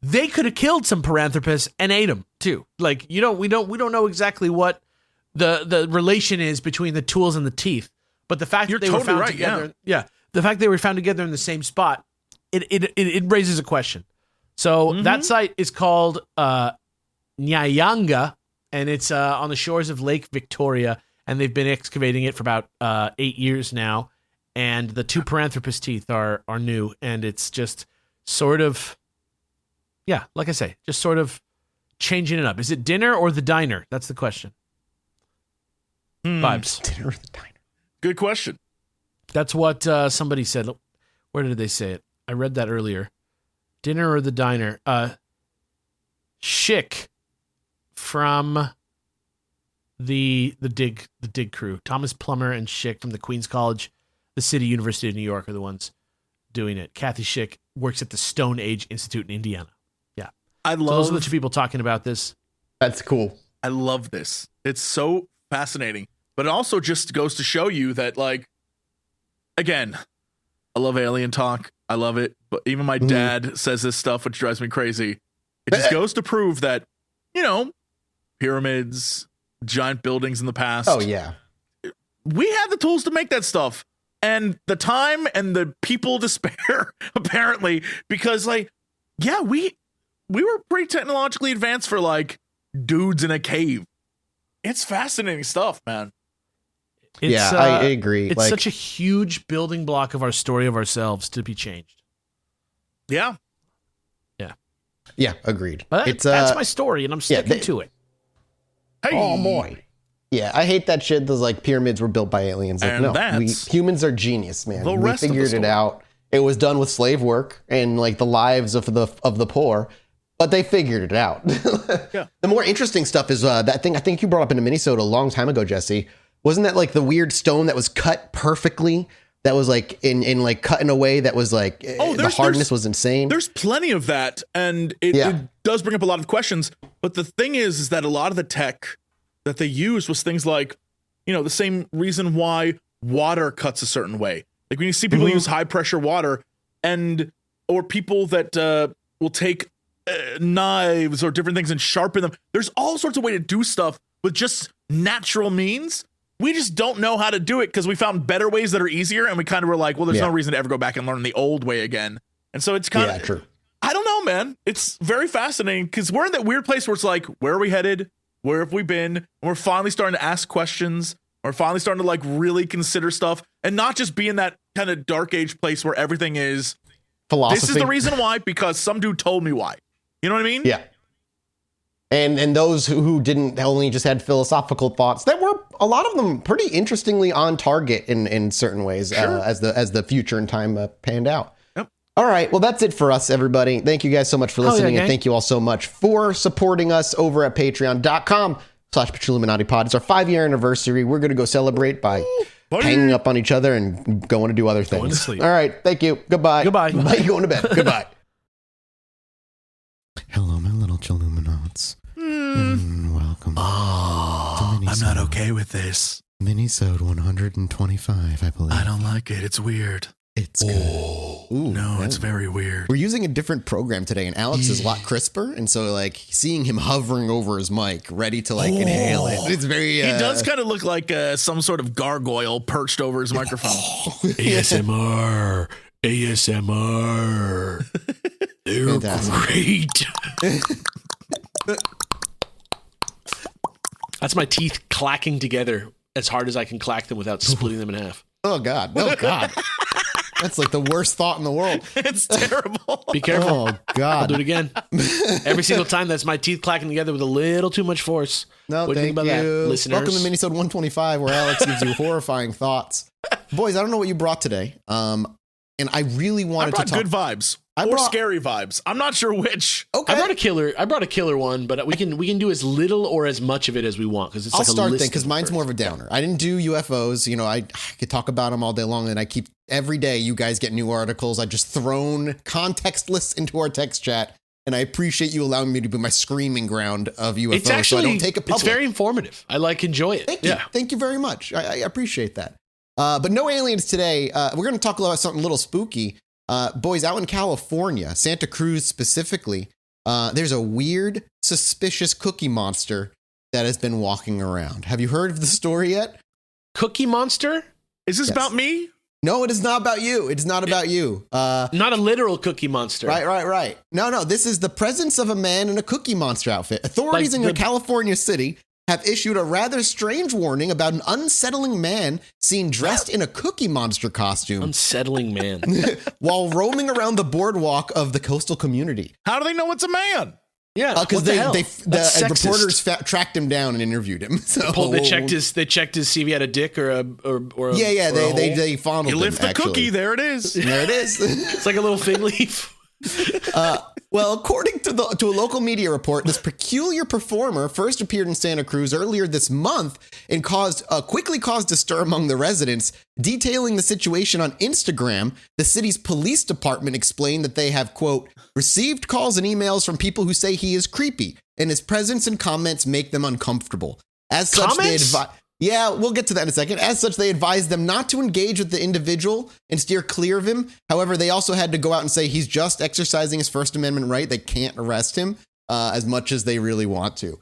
they could have killed some Paranthropus and ate them too. Like we don't know exactly what the relation is between the tools and the teeth. But the fact that they were found together, the fact they were found together in the same spot, it raises a question. So that site is called Nyayanga, and it's on the shores of Lake Victoria, and they've been excavating it for about 8 years now. And the 2 Paranthropus teeth are new, and it's just sort of, like I say, just sort of changing it up. Is it dinner or the diner? That's the question. Vibes. Dinner or the diner? Good question. That's what somebody said. Where did they say it? I read that earlier. Dinner or the diner? Schick from the dig crew. Thomas Plummer and Schick from the Queen's College, the City University of New York are the ones doing it. Kathy Schick works at the Stone Age Institute in Indiana. Yeah. Those are the 2 people talking about this. That's cool. I love this. It's so fascinating. But it also just goes to show you that, like, again, I love alien talk. I love it. But even my dad says this stuff, which drives me crazy. It just goes to prove that, pyramids, giant buildings in the past. Oh, yeah. We had the tools to make that stuff. And the time and the people to spare, apparently, because, like, yeah, we were pretty technologically advanced for, like, dudes in a cave. It's fascinating stuff, man. I agree. It's such a huge building block of our story of ourselves to be changed. Yeah. Yeah, agreed. But that's my story, and I'm sticking to it. Hey. Oh, boy. Yeah, I hate that shit. Those like pyramids were built by aliens. Like, no, humans are genius, man. We figured it out. It was done with slave work and like the lives of the poor, but they figured it out. The more interesting stuff is that thing I think you brought up in a minisode a long time ago, Jesse. Wasn't that like the weird stone that was cut perfectly? That was like in like cut in a way that was like the hardness was insane. There's plenty of that, and it does bring up a lot of questions. But the thing is that a lot of the tech that they used was things like, the same reason why water cuts a certain way. Like when you see people use high pressure water, or people that will take knives or different things and sharpen them. There's all sorts of way to do stuff with just natural means. We just don't know how to do it because we found better ways that are easier, and we kind of were like, well, there's no reason to ever go back and learn the old way again. And so it's kind of true. I don't know, man. It's very fascinating because we're in that weird place where it's like, where are we headed? Where have we been? And we're finally starting to ask questions. We're finally starting to like really consider stuff and not just be in that kind of dark age place where everything is philosophy. This is the reason why, because some dude told me why. You know what I mean? Yeah. And those who didn't only just had philosophical thoughts that were a lot of them pretty interestingly on target in certain ways, sure. As the future and time panned out. Yep. All right. Well, that's it for us, everybody. Thank you guys so much for listening. And thank you all so much for supporting us over at patreon.com/Chilluminati Pod. It's our 5-year anniversary. We're going to go celebrate by hanging up on each other and going to do other things. Going to sleep. All right. Thank you. Goodbye. Goodbye. Bye. Going to bed. Goodbye. Hello, my little Chilluminauts. And welcome to Minisode. I'm not okay with this. Minisode 125, I believe. I don't like it. It's weird. It's good. Ooh, no, it's very weird. We're using a different program today, and Alex is a lot crisper, and so like seeing him hovering over his mic, ready to like inhale it. It's very. He does kind of look like some sort of gargoyle perched over his microphone. ASMR. They're great. That's my teeth clacking together as hard as I can clack them without splitting them in half. Oh God! Oh God! That's like the worst thought in the world. It's terrible. Be careful. Oh God! I'll do it again. Every single time, that's my teeth clacking together with a little too much force. No, thank you. Listeners? Welcome to Minisode 125, where Alex gives you horrifying thoughts. Boys, I don't know what you brought today, and I really wanted to talk. Good vibes. Or scary vibes. I'm not sure which. Okay. I brought a killer one, but we can do as little or as much of it as we want because it's I'll like start then because mine's more of a downer. I didn't do UFOs. You know, I could talk about them all day long, and I keep every day. You guys get new articles. I just thrown contextless into our text chat, and I appreciate you allowing me to be my screaming ground of UFOs. It's actually, so I don't take it public. It's very informative. I enjoy it. Thank you. Thank you very much. I appreciate that. But no aliens today. We're going to talk about something a little spooky. Boys, out in California, Santa Cruz specifically, there's a weird, suspicious cookie monster that has been walking around. Have you heard of the story yet? Cookie monster? Is this about me? No, it is not about you. It is not about you. Not a literal cookie monster. Right. No. This is the presence of a man in a cookie monster outfit. Authorities in a California city have issued a rather strange warning about an unsettling man seen dressed in a cookie monster costume. Unsettling man. While roaming around the boardwalk of the coastal community. How do they know it's a man? Yeah, because the reporters tracked him down and interviewed him. So they checked his see if he had a dick or a yeah. They fondled him. You lift the cookie, there it is. There it is. It's like a little fig leaf. Well, according to a local media report, this peculiar performer first appeared in Santa Cruz earlier this month and quickly caused a stir among the residents. Detailing the situation on Instagram, the city's police department explained that they have, quote, received calls and emails from people who say he is creepy and his presence and comments make them uncomfortable. As such, yeah, we'll get to that in a second. As such, they advised them not to engage with the individual and steer clear of him. However, they also had to go out and say he's just exercising his First Amendment right. They can't arrest him as much as they really want to.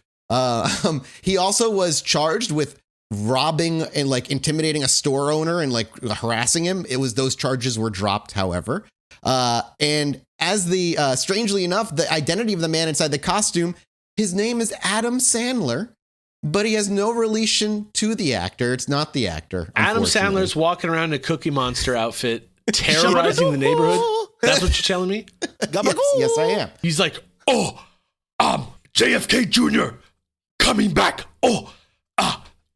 He also was charged with robbing and like intimidating a store owner and like harassing him. Those charges were dropped, however. And as strangely enough, the identity of the man inside the costume, his name is Adam Sandler. But he has no relation to the actor. It's not the actor. Adam Sandler's walking around in a Cookie Monster outfit, terrorizing the neighborhood. That's what you're telling me? Yes, I am. He's like, JFK Jr. coming back.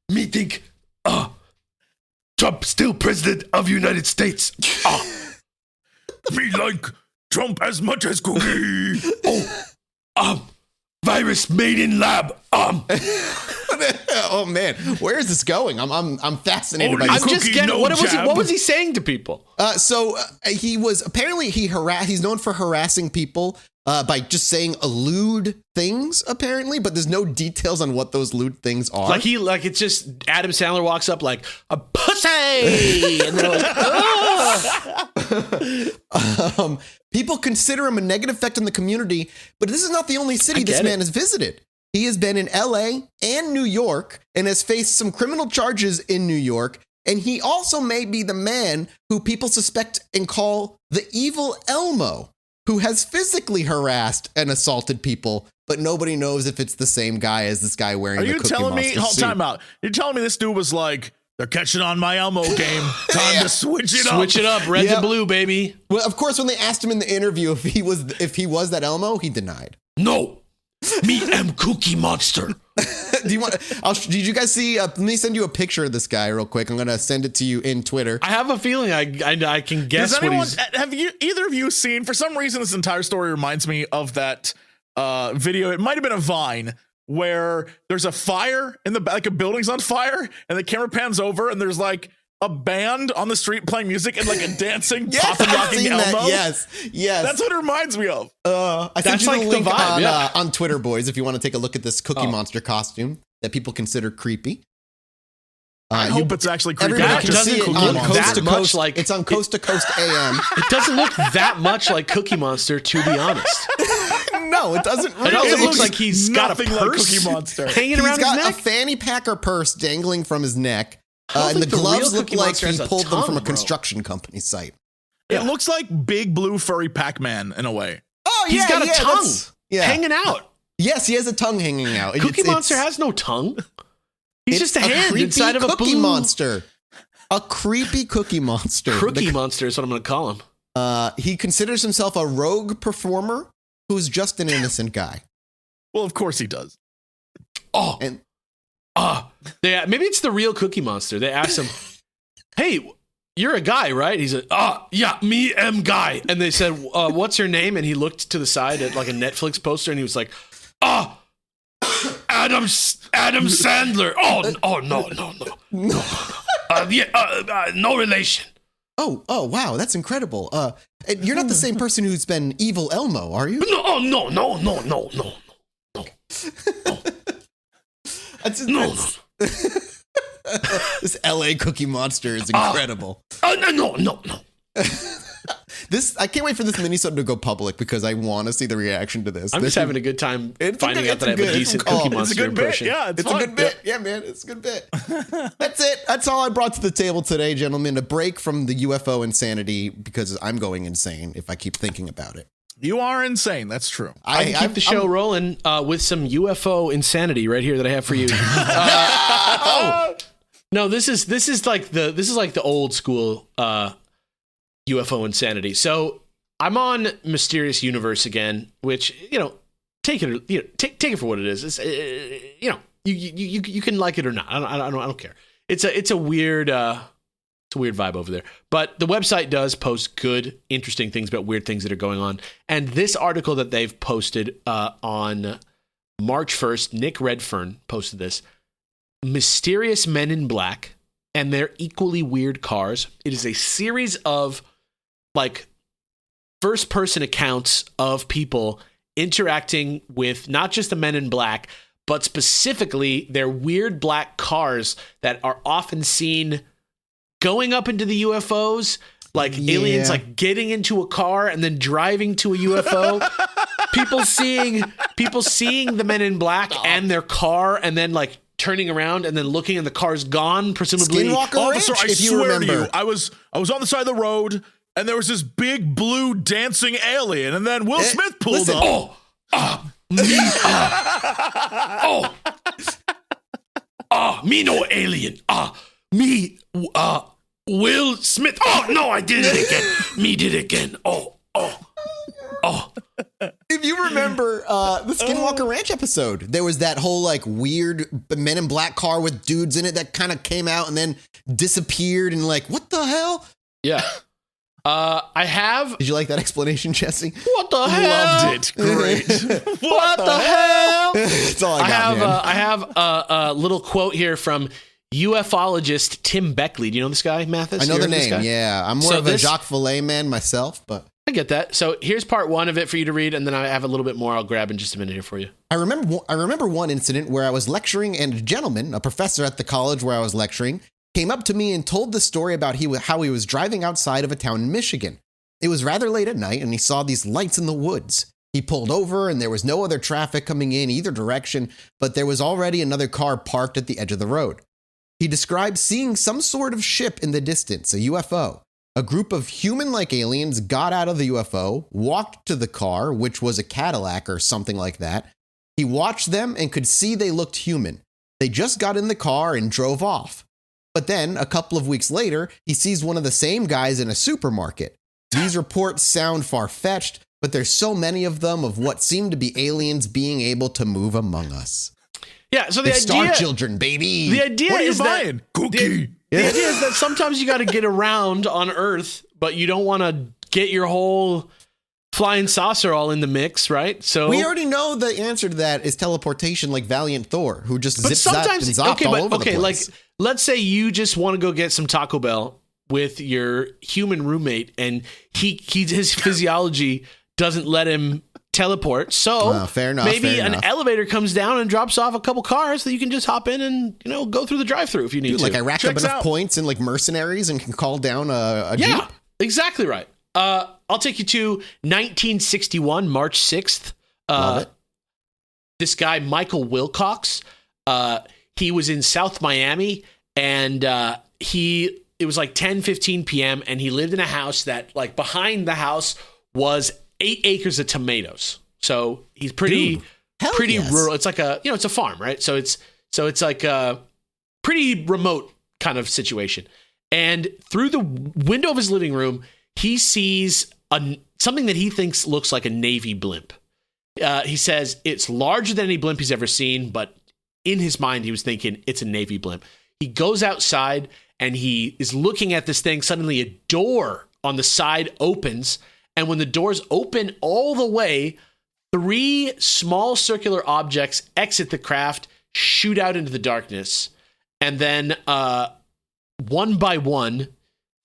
Me think Trump still president of the United States. Me like Trump as much as Cookie. Virus made in lab. Oh man, where is this going? I'm fascinated by this. I'm just getting what was he saying to people? He was apparently he's known for harassing people by just saying lewd things apparently, but there's no details on what those lewd things are. Like it's just Adam Sandler walks up like a pussy, and they're like, people consider him a negative effect on the community, but this is not the only city this man has visited. He has been in LA and New York and has faced some criminal charges in New York. And he also may be the man who people suspect and call the evil Elmo, who has physically harassed and assaulted people, but nobody knows if it's the same guy as this guy wearing the Cookie Monster suit. Are you telling me, hold time out, you're telling me this dude was like, they're catching on my Elmo game. Time to switch it up. Switch it up. Red to blue, baby. Well, of course, when they asked him in the interview if he was that Elmo, he denied. No, me am Cookie Monster. Did you guys see? Let me send you a picture of this guy real quick. I'm gonna send it to you in Twitter. I have a feeling I can guess. Have either of you seen? For some reason, this entire story reminds me of that video. It might have been a Vine where there's a fire in the back, like a building's on fire, and the camera pans over, and there's like a band on the street playing music and like a dancing, popping, rocking Elmo. Yes. That's what it reminds me of. I sent you the link on Twitter, boys, if you want to take a look at this Cookie Monster costume that people consider creepy. I hope it's actually creepy. Everybody can see it on Coast to Coast. It's on Coast to Coast AM. It doesn't look that much like Cookie Monster, to be honest. No, it doesn't. Really. It also looks like he's got a purse like Cookie Monster hanging around his neck. He's got a fanny pack or purse dangling from his neck. And the gloves look like he pulled them from a construction company site. It looks like big blue furry Pac-Man in a way. Oh, yeah. He's got a tongue hanging out. Yes, he has a tongue hanging out. Cookie Monster has no tongue. He's just a hand inside of a Cookie Monster. A creepy Cookie Monster. Cookie Monster is what I'm going to call him. He considers himself a rogue performer who's just an innocent guy. Well, of course he does. Maybe it's the real Cookie Monster. They asked him, "Hey, you're a guy, right?" He said, yeah, me am guy." And they said, "What's your name?" And he looked to the side at like a Netflix poster, and he was like, Adam Sandler." No, no relation. Oh, wow, that's incredible. You're not the same person who's been Evil Elmo, are you? No. No. This LA Cookie Monster is incredible. No. I can't wait for this minisode to go public because I want to see the reaction to this. I'm just having a good time finding out that I have a decent Cookie Monster impression. Yeah, it's a good bit. Yeah, man, it's a good bit. That's it. That's all I brought to the table today, gentlemen. A break from the UFO insanity because I'm going insane if I keep thinking about it. You are insane. That's true. I keep the show rolling with some UFO insanity right here that I have for you. No, this is like the old school UFO insanity. So I'm on Mysterious Universe again, which take it for what it is. It's you can like it or not. I don't care. It's a weird. It's a weird vibe over there. But the website does post good, interesting things about weird things that are going on. And this article that they've posted on March 1st, Nick Redfern posted this. Mysterious men in black and their equally weird cars. It is a series of like first-person accounts of people interacting with not just the men in black, but specifically their weird black cars that are often seen going up into the UFOs, like aliens like getting into a car and then driving to a UFO. people seeing the men in black and their car and then like turning around and then looking and the car's gone, presumably. Skinwalker Ranch, I swear to you, I was on the side of the road and there was this big blue dancing alien and then Will Smith pulled up. Me no alien. Me, Will Smith. Oh, no, I did it again. Me did it again. Oh. If you remember the Skinwalker Ranch episode, there was that whole like weird Men in Black car with dudes in it that kind of came out and then disappeared and like, what the hell? Yeah. I have. Did you like that explanation, Jesse? What the hell? Loved it. Great. What the hell? That's all I got, man. I have a little quote here from ufologist Tim Beckley. Do you know this guy, Mathis? I know the name. Yeah, I'm more of a Jacques Vallée man myself, but I get that. So here's part one of it for you to read, and then I have a little bit more I'll grab in just a minute here for you. I remember one incident where I was lecturing, and a gentleman, a professor at the college where I was lecturing, came up to me and told the story about how he was driving outside of a town in Michigan. It was rather late at night, and he saw these lights in the woods. He pulled over, and there was no other traffic coming in either direction, but there was already another car parked at the edge of the road. He described seeing some sort of ship in the distance, a UFO. A group of human-like aliens got out of the UFO, walked to the car, which was a Cadillac or something like that. He watched them and could see they looked human. They just got in the car and drove off. But then, a couple of weeks later, he sees one of the same guys in a supermarket. These reports sound far-fetched, but there's so many of them of what seem to be aliens being able to move among us. Yeah, so the idea... Star Children, baby! The idea what are you is buying? Cookie! The idea is that sometimes you got to get around on Earth, but you don't want to get your whole flying saucer all in the mix, right? So we already know the answer to that is teleportation, like Valiant Thor, who just zips that and zopped all over the place. Like, let's say you just want to go get some Taco Bell with your human roommate, and his physiology doesn't let him teleport. So fair enough, maybe an elevator comes down and drops off a couple cars that you can just hop in and go through the drive-thru if you need to. Like I racked up enough points in like Mercenaries and can call down a Jeep. Yeah, exactly right. I'll take you to 1961, March 6th. Love it. This guy, Michael Wilcox, he was in South Miami, and it was like 10:15 p.m. and he lived in a house that, like, behind the house was 8 acres of tomatoes. So he's pretty rural. It's like it's a farm, right? So it's like a pretty remote kind of situation. And through the window of his living room, he sees something that he thinks looks like a Navy blimp. He says it's larger than any blimp he's ever seen, but in his mind, he was thinking it's a Navy blimp. He goes outside and he is looking at this thing. Suddenly, a door on the side opens. And when the doors open all the way, 3 small circular objects exit the craft, shoot out into the darkness. And then one by one,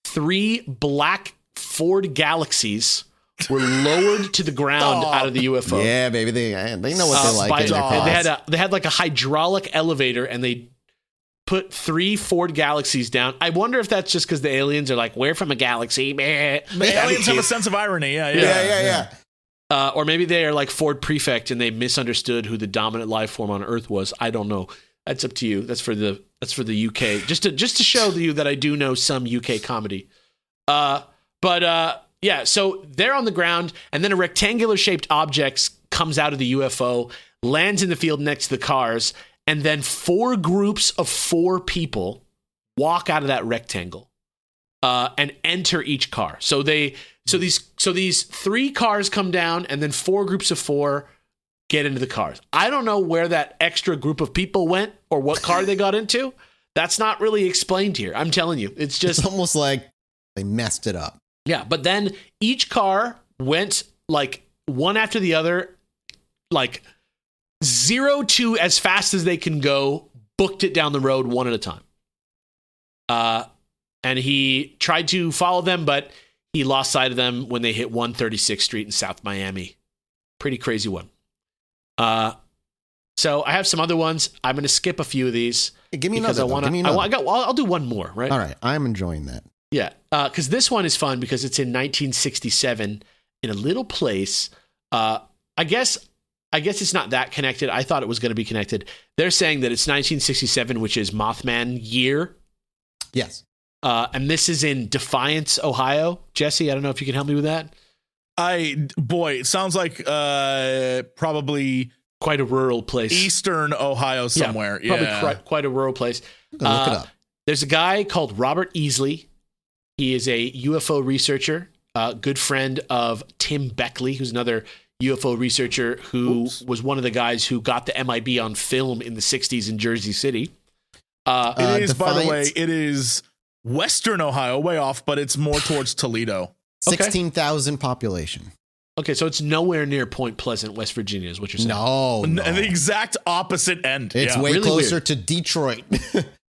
3 black Ford Galaxies were lowered to the ground out of the UFO. Yeah, baby. They know what they like. They had like a hydraulic elevator, and they put 3 Ford Galaxies down. I wonder if that's just because the aliens are like, we're from a galaxy. The aliens have a sense of irony. Yeah. Or maybe they are like Ford Prefect and they misunderstood who the dominant life form on Earth was. I don't know. That's up to you. That's for the UK. Just to show you that I do know some UK comedy. So they're on the ground, and then a rectangular shaped object comes out of the UFO, lands in the field next to the cars, and then 4 groups of 4 people walk out of that rectangle and enter each car. So these 3 cars come down, and then 4 groups of 4 get into the cars. I don't know where that extra group of people went or what car they got into. That's not really explained here. I'm telling you, it's almost like they messed it up. Yeah, but then each car went like one after the other, like 0 to as fast as they can go, booked it down the road one at a time. And he tried to follow them, but he lost sight of them when they hit 136th Street in South Miami. Pretty crazy one. So I have some other ones. I'm going to skip a few of these. Hey, give me another. I'll do one more, right? All right. I'm enjoying that. Yeah. Because this one is fun because it's in 1967 in a little place. I guess it's not that connected. I thought it was going to be connected. They're saying that it's 1967, which is Mothman year. Yes. And this is in Defiance, Ohio. Jesse, I don't know if you can help me with that. It sounds like probably quite a rural place. Eastern Ohio somewhere. Yeah, probably quite a rural place. Look it up. There's a guy called Robert Easley. He is a UFO researcher, good friend of Tim Beckley, who's another UFO researcher who was one of the guys who got the MIB on film in the 60s in Jersey City. It is, by the way, it is Western Ohio, way off, but it's more towards Toledo. 16,000 population. Okay, so it's nowhere near Point Pleasant, West Virginia, is what you're saying. No. And the exact opposite end. It's way really closer to Detroit.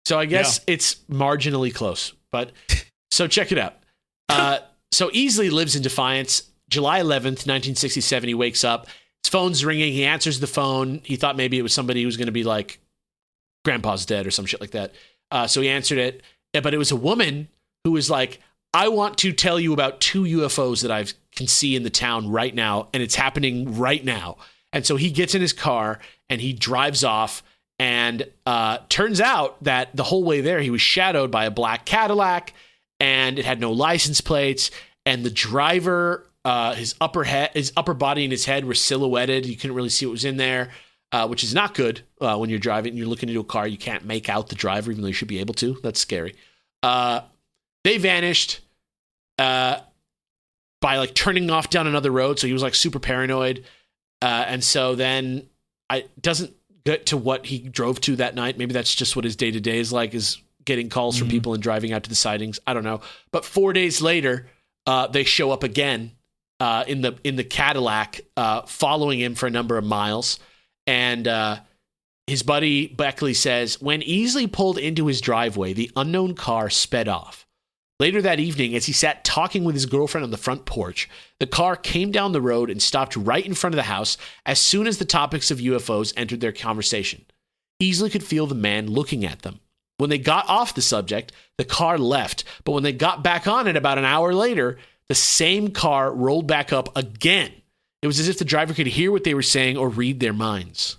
So I guess it's marginally close, but so check it out. So Easley lives in Defiance. July 11th, 1967, he wakes up. His phone's ringing. He answers the phone. He thought maybe it was somebody who was going to be like, Grandpa's dead or some shit like that. So he answered it. But it was a woman who was like, I want to tell you about 2 UFOs that I can see in the town right now, and it's happening right now. And so he gets in his car and he drives off, and turns out that the whole way there, he was shadowed by a black Cadillac, and it had no license plates, and the driver, his upper body and his head were silhouetted. You couldn't really see what was in there, which is not good when you're driving and you're looking into a car. You can't make out the driver, even though you should be able to. That's scary. They vanished by like turning off down another road. So he was like super paranoid. And so then it doesn't get to what he drove to that night. Maybe that's just what his day-to-day is like, is getting calls from people and driving out to the sightings. I don't know. But 4 days later, they show up again in the Cadillac, following him for a number of miles. And his buddy Beckley says, when Easley pulled into his driveway, the unknown car sped off. Later that evening, as he sat talking with his girlfriend on the front porch, the car came down the road and stopped right in front of the house as soon as the topics of UFOs entered their conversation. Easley could feel the man looking at them. When they got off the subject, the car left, but when they got back on it about an hour later, the same car rolled back up again. It was as if the driver could hear what they were saying or read their minds.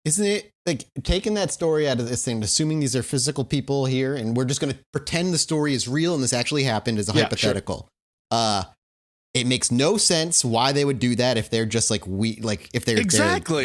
Isn't it like taking that story out of this thing, assuming these are physical people here, and we're just going to pretend the story is real and this actually happened as a hypothetical? Sure. It makes no sense why they would do that if they're just like if they're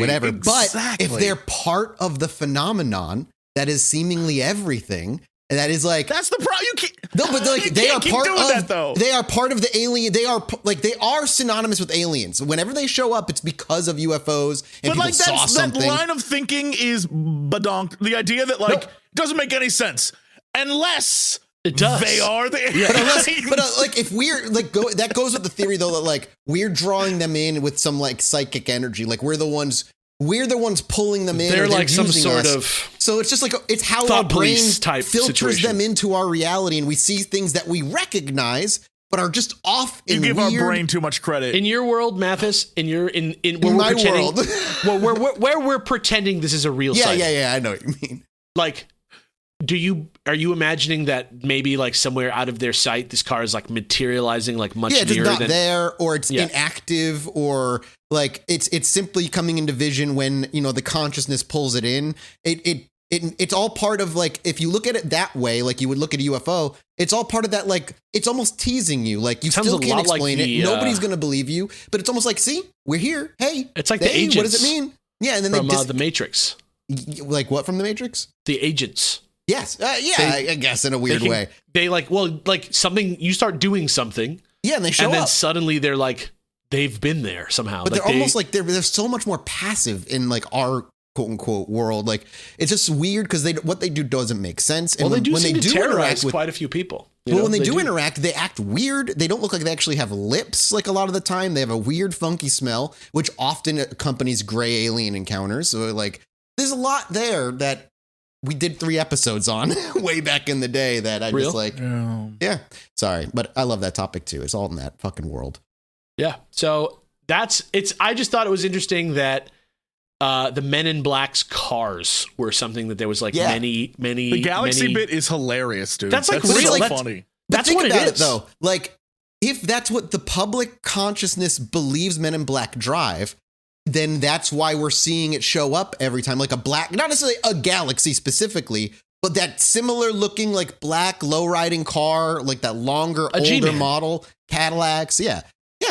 whatever. But if they're part of the phenomenon that is seemingly everything, and that is like that's the problem. You can't. No, but like they are part of that, though. They are part of the alien. They are synonymous with aliens. Whenever they show up, it's because of UFOs and but people saw something. That line of thinking is badonk. The idea that doesn't make any sense unless it does. They are the but if we're that goes with the theory though that like we're drawing them in with some like psychic energy. Like we're the ones pulling them in. They're like some sort of. So it's just like it's how our brain filters them into our reality, and we see things that we recognize but are just off. You give our brain too much credit. In your world, Mathis. In my world, where we're pretending this is a real. Yeah. I know what you mean. Like, are you imagining that maybe like somewhere out of their sight, this car is like materializing like much nearer? It's not there, or it's inactive, or like it's simply coming into vision when the consciousness pulls it in. It's all part of like if you look at it that way, like you would look at a UFO. It's all part of that. Like it's almost teasing you. Like you still can't explain it. Nobody's gonna believe you. But it's almost like, see, we're here. Hey, it's like the agents. What does it mean? Yeah, and then from the Matrix. Like what from the Matrix? The agents. Yes. I guess in a weird way. They like something, you start doing something. Yeah, and they show up. And then suddenly they're like, they've been there somehow. But they're almost like they're so much more passive in like our quote unquote world. Like it's just weird because what they do doesn't make sense. And they do when seem they to do terrorize quite a few people. When they do interact, they act weird. They don't look like they actually have lips. Like a lot of the time, they have a weird, funky smell, which often accompanies gray alien encounters. So like, there's a lot there that we did 3 episodes on way back in the day that I just like, yeah, sorry. But I love that topic too. It's all in that fucking world. Yeah. So I just thought it was interesting that the Men in Black's cars were something that there was like many. The galaxy bit is hilarious, dude. That's like real funny. That's what it is though. Like if that's what the public consciousness believes Men in Black drive, then that's why we're seeing it show up every time, like a black, not necessarily a galaxy specifically, but that similar looking like black low riding car, like that longer, older model Cadillacs. Yeah.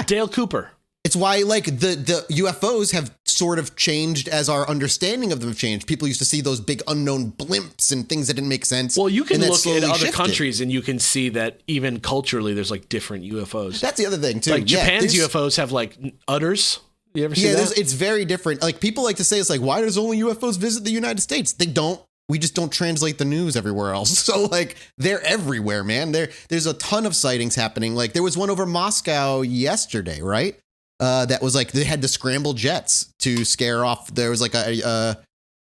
Dale Cooper. It's why like the UFOs have sort of changed as our understanding of them have changed. People used to see those big unknown blimps and things that didn't make sense. Well, you can look at other countries and you can see that even culturally there's like different UFOs. That's the other thing too. Like Japan's UFOs have like udders. You ever see that? It's very different. Like people like to say, it's like, why does only UFOs visit the United States? They don't. We just don't translate the news everywhere else. So like they're everywhere, man. There's a ton of sightings happening. Like there was one over Moscow yesterday, right? That was like they had to scramble jets to scare off. There was like a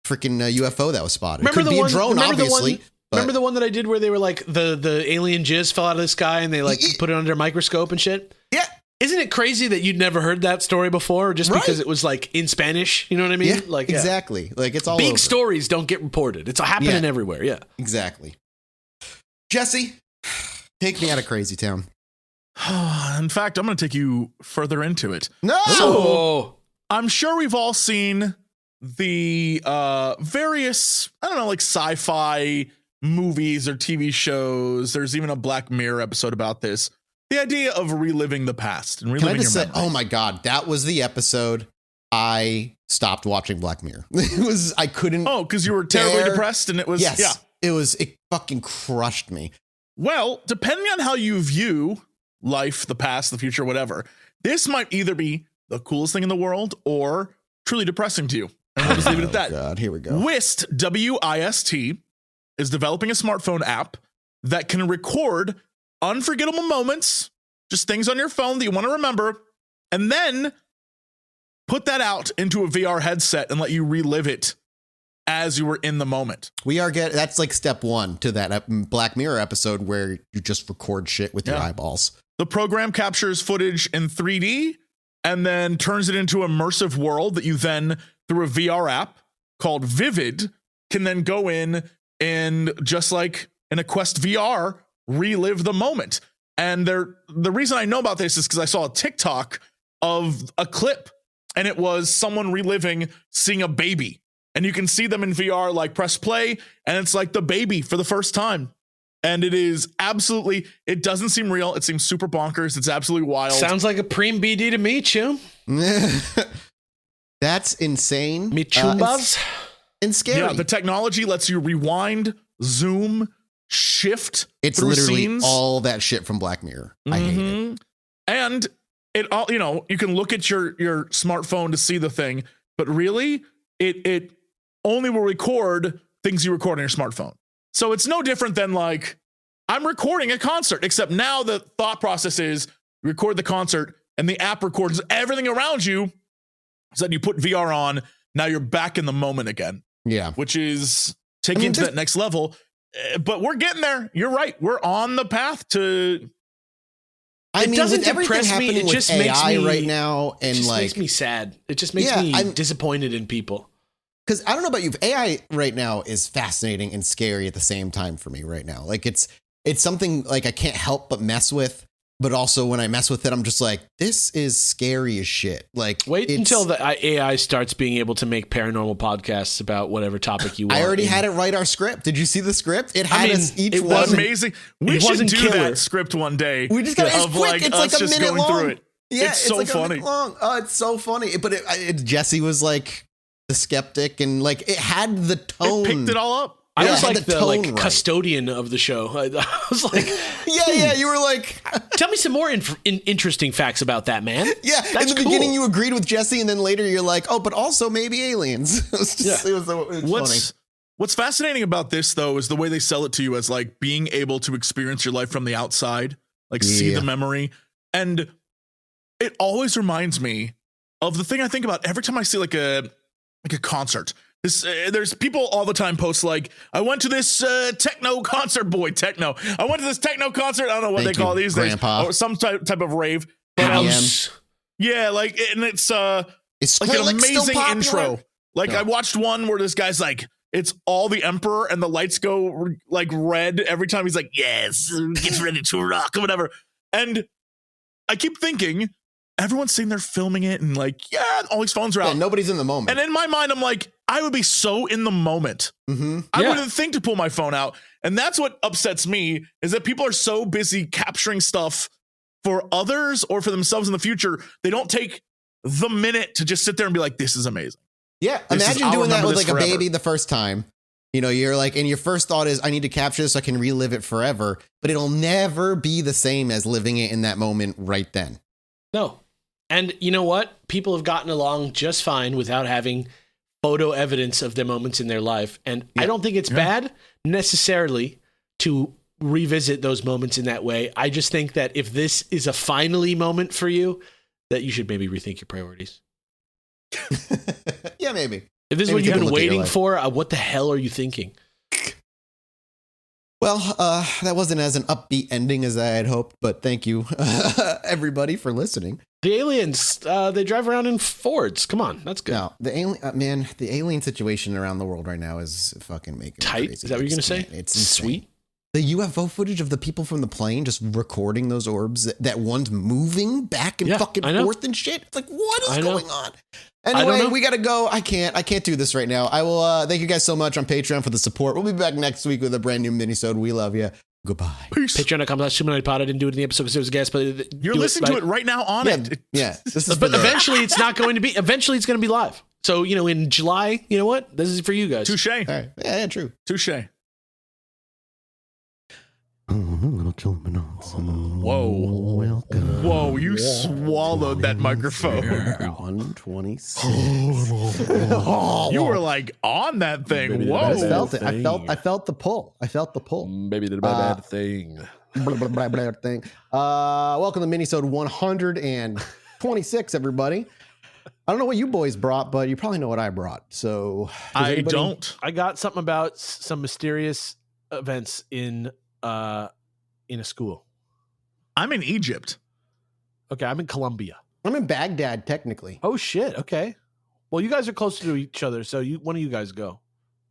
freaking UFO that was spotted. It could be a drone, obviously. Remember the one that I did where they were like the alien jizz fell out of the sky and they like put it under a microscope and shit? Yeah. Isn't it crazy that you'd never heard that story before just because it was like in Spanish? You know what I mean? Yeah, like exactly. Like it's all big over. Stories don't get reported. It's happening everywhere. Yeah, exactly. Jesse, take me out of Crazy Town. In fact, I'm going to take you further into it. No. So, I'm sure we've all seen the various, I don't know, like sci-fi movies or TV shows. There's even a Black Mirror episode about this. The idea of reliving the past and reliving your memories. Oh my God, that was the episode I stopped watching Black Mirror. I couldn't. Oh, because you were terribly depressed and it was. Yes, yeah. It fucking crushed me. Well, depending on how you view life, the past, the future, whatever, this might either be the coolest thing in the world or truly depressing to you. And we'll just leave it at that. God, here we go. WIST, W-I-S-T, is developing a smartphone app that can record unforgettable moments, just things on your phone that you want to remember, and then put that out into a VR headset and let you relive it as you were in the moment. That's like step one to that Black Mirror episode where you just record shit with your eyeballs. The program captures footage in 3D and then turns it into an immersive world that you then, through a VR app called Vivid, can then go in and, just like in a Quest VR, relive the moment. And the reason I know about this is because I saw a TikTok of a clip, and it was someone reliving seeing a baby. And you can see them in VR, like press play, and it's like the baby for the first time. And it is absolutely, it doesn't seem real. It seems super bonkers. It's absolutely wild. Sounds like a preem BD to me, Chum. That's insane. Me chumbas. And scary. Yeah, the technology lets you rewind, zoom, shift. It's through literally scenes. all that shit from Black Mirror. I hate it. And it all, you can look at your smartphone to see the thing, but really it only will record things you record on your smartphone. So it's no different than like, I'm recording a concert, except now the thought process is record the concert and the app records everything around you. So then you put VR on, now you're back in the moment again. Yeah. Which is taking it to that next level. But we're getting there. You're right. We're on the path to. I mean, doesn't with everything depress me. happening It just with makes AI me right now, and it just like makes me sad. It just makes me disappointed in people. Because I don't know about you, AI right now is fascinating and scary at the same time for me right now. Like it's something like I can't help but mess with. But also when I mess with it, I'm just like, this is scary as shit. Like, wait until the AI starts being able to make paranormal podcasts about whatever topic you want. I already had it write our script. Did you see the script? It had us each it one. was amazing. We should do that script one day. We just got it's quick. It's like a minute long. Through it. Yeah, it's so like funny. A minute long. Oh, it's so funny. But Jesse was like the skeptic, and like it had the tone. It picked it all up. I was like the custodian of the show. I was like, yeah. You were like, tell me some more interesting facts about that, man. Yeah, that's in the beginning you agreed with Jesse, and then later you're like, oh, but also maybe aliens. It was funny. What's fascinating about this though is the way they sell it to you as like being able to experience your life from the outside, like see the memory, and it always reminds me of the thing I think about every time I see like a concert. There's people all the time post like, I went to this techno concert, techno. I went to this techno concert. I don't know what they call these days, or some type of rave. But, yeah, like, and it's like an amazing intro. Like I watched one where this guy's like, it's all the Emperor and the lights go like red every time he's like, yes, gets ready to rock or whatever. And I keep thinking, everyone's sitting there filming it and like, all these phones are out. Yeah, nobody's in the moment. And in my mind, I'm like, I would be so in the moment. Mm-hmm. I wouldn't think to pull my phone out. And that's what upsets me is that people are so busy capturing stuff for others or for themselves in the future. They don't take the minute to just sit there and be like, this is amazing. Yeah. Imagine doing that with like a baby the first time. You're like, and your first thought is, I need to capture this so I can relive it forever. But it'll never be the same as living it in that moment right then. No. And you know what? People have gotten along just fine without having photo evidence of their moments in their life. And I don't think it's bad necessarily to revisit those moments in that way. I just think that if this is a finally moment for you, that you should maybe rethink your priorities. Yeah, maybe. If this is what you've been waiting for, what the hell are you thinking? Well, that wasn't as an upbeat ending as I had hoped, but thank you, everybody, for listening. The aliens, they drive around in Fords. Come on, that's good. No, the alien situation around the world right now is fucking making tight. Me crazy. Is that what you're gonna say? It's sweet. The UFO footage of the people from the plane just recording those orbs that one's moving back and fucking forth and shit. It's like, what is going on? Anyway, we got to go. I can't do this right now. I will thank you guys so much on Patreon for the support. We'll be back next week with a brand new minisode. We love you. Goodbye. Peace. Patreon.com/ChilluminatiPod. I didn't do it in the episode because it was a guest, but you're listening to it right now on it. Yeah. But eventually it's not going to be. Eventually it's going to be live. So, in July, you know what? This is for you guys. Touche. Right. Yeah, true. Touche. Little Chilluminati. Whoa. Welcome. Whoa, you swallowed that microphone. 126. You were like on that thing. Whoa. I felt it. I felt the pull. Maybe the bad thing. Thing. Welcome to Minisode 126, everybody. I don't know what you boys brought, but you probably know what I brought. So I don't. I got something about some mysterious events in a school. I'm in Egypt. Okay, I'm in Colombia. I'm in Baghdad, technically. Oh shit. Okay. Well, you guys are closer to each other, so one of you guys go.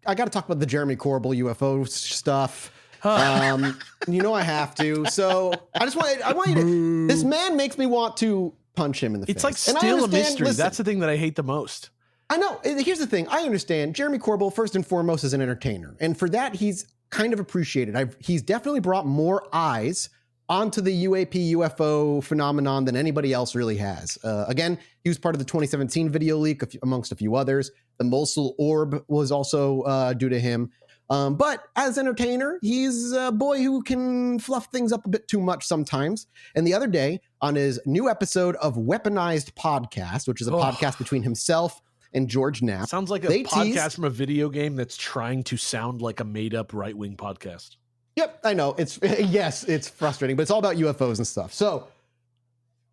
I got to talk about the Jeremy Corbell UFO stuff. I have to. So I want you to. This man makes me want to punch him in the face. It's like still a mystery. Listen, that's the thing that I hate the most. I know. Here's the thing. I understand Jeremy Corbell, first and foremost, is an entertainer. And for that, he's kind of appreciated. He's definitely brought more eyes onto the UAP UFO phenomenon than anybody else really has. Again, he was part of the 2017 video leak, amongst a few others. The Mosul orb was also due to him. But as an entertainer, he's a boy who can fluff things up a bit too much sometimes. And the other day, on his new episode of Weaponized Podcast, which is a podcast between himself and George Knapp. Sounds like a podcast from a video game that's trying to sound like a made-up right-wing podcast. Yep, I know. It's frustrating, but it's all about UFOs and stuff. So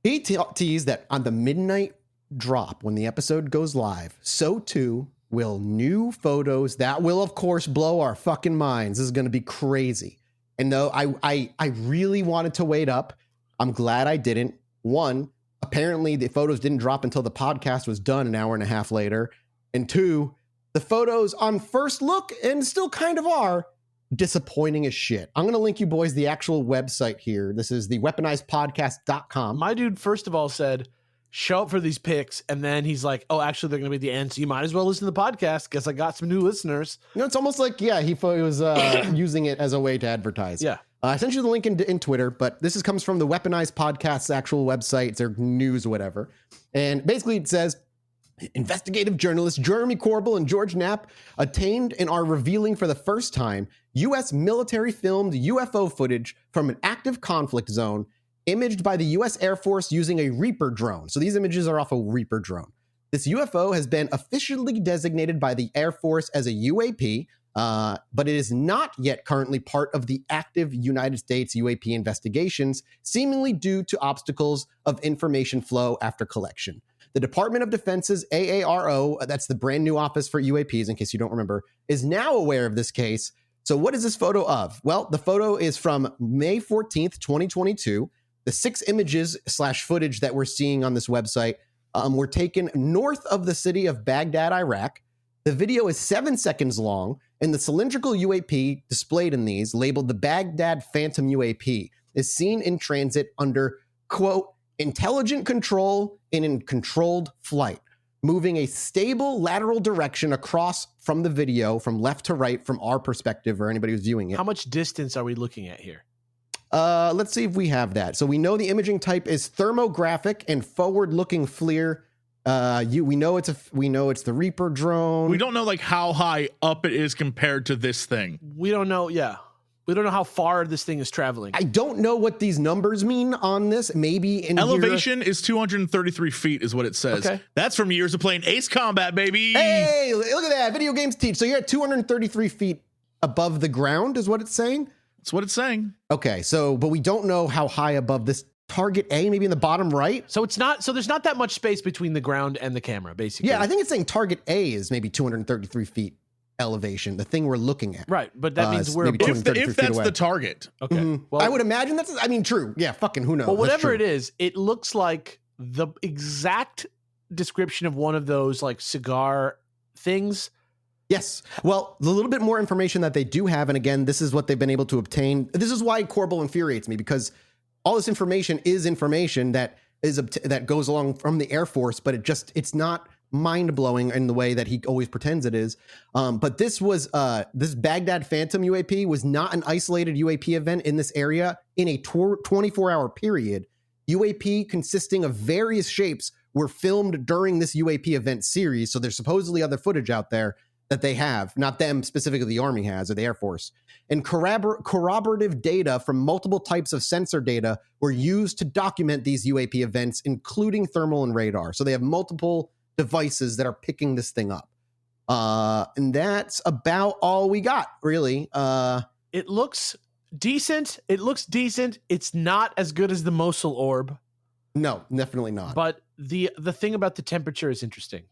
he teased that on the midnight drop, when the episode goes live, so too will new photos that will, of course, blow our fucking minds. This is going to be crazy. And though I really wanted to wait up, I'm glad I didn't. One, apparently the photos didn't drop until the podcast was done an hour and a half later. And two, the photos on first look, and still kind of are, disappointing as shit. I'm going to link you boys the actual website here. This is the weaponizedpodcast.com. My dude, first of all, said, show up for these pics. And then he's like, oh, actually, they're going to be at the end. So you might as well listen to the podcast because I got some new listeners. It's almost like, he was using it as a way to advertise. Yeah. I sent you the link in Twitter, but this comes from the Weaponized Podcast's actual website. It's their news, whatever. And basically it says, investigative journalists Jeremy Corbell and George Knapp attained and are revealing for the first time U.S. military filmed UFO footage from an active conflict zone imaged by the U.S. Air Force using a Reaper drone. So these images are off a Reaper drone. This UFO has been officially designated by the Air Force as a UAP, but it is not yet currently part of the active United States UAP investigations, seemingly due to obstacles of information flow after collection. The Department of Defense's AARO, that's the brand new office for UAPs, in case you don't remember, is now aware of this case. So what is this photo of? Well, the photo is from May 14th, 2022. The 6 images / footage that we're seeing on this website were taken north of the city of Baghdad, Iraq. The video is 7 seconds long, and the cylindrical UAP displayed in these, labeled the Baghdad Phantom UAP, is seen in transit under, quote, intelligent control and in controlled flight, moving a stable lateral direction across from the video from left to right from our perspective or anybody who's viewing it. How much distance are we looking at here? Let's see if we have that. So we know the imaging type is thermographic and forward-looking FLIR. We know it's the Reaper drone. We don't know like how high up it is compared to this thing. We don't know. Yeah. We don't know how far this thing is traveling. I don't know what these numbers mean on this. Maybe in elevation is 233 feet is what it says. Okay. That's from years of playing Ace Combat, baby. Hey, look at that. Video games teach. So you're at 233 feet above the ground is what it's saying? That's what it's saying. Okay. But we don't know how high above this target A, maybe in the bottom right. So there's not that much space between the ground and the camera, basically. Yeah, I think it's saying target A is maybe 233 feet. Elevation, the thing we're looking at, right? But that means we're if that's the target. Okay, well, I would imagine true. Yeah, fucking who knows? Well, whatever it is, it looks like the exact description of one of those like cigar things. Yes. Well, the little bit more information that they do have, and again, this is what they've been able to obtain. This is why Corbell infuriates me, because all this information is information that goes along from the Air Force, but it's not mind-blowing in the way that he always pretends it is. But this was this Baghdad Phantom UAP was not an isolated UAP event in this area in a 24-hour period. UAP consisting of various shapes were filmed during this UAP event series. So there's supposedly other footage out there that they have, not them specifically, the Army has or the Air Force. And corroborative data from multiple types of sensor data were used to document these UAP events, including thermal and radar. So they have multiple devices that are picking this thing up. And that's about all we got, really. It looks decent. It's not as good as the Mosul orb. No, definitely not. But the thing about the temperature is interesting.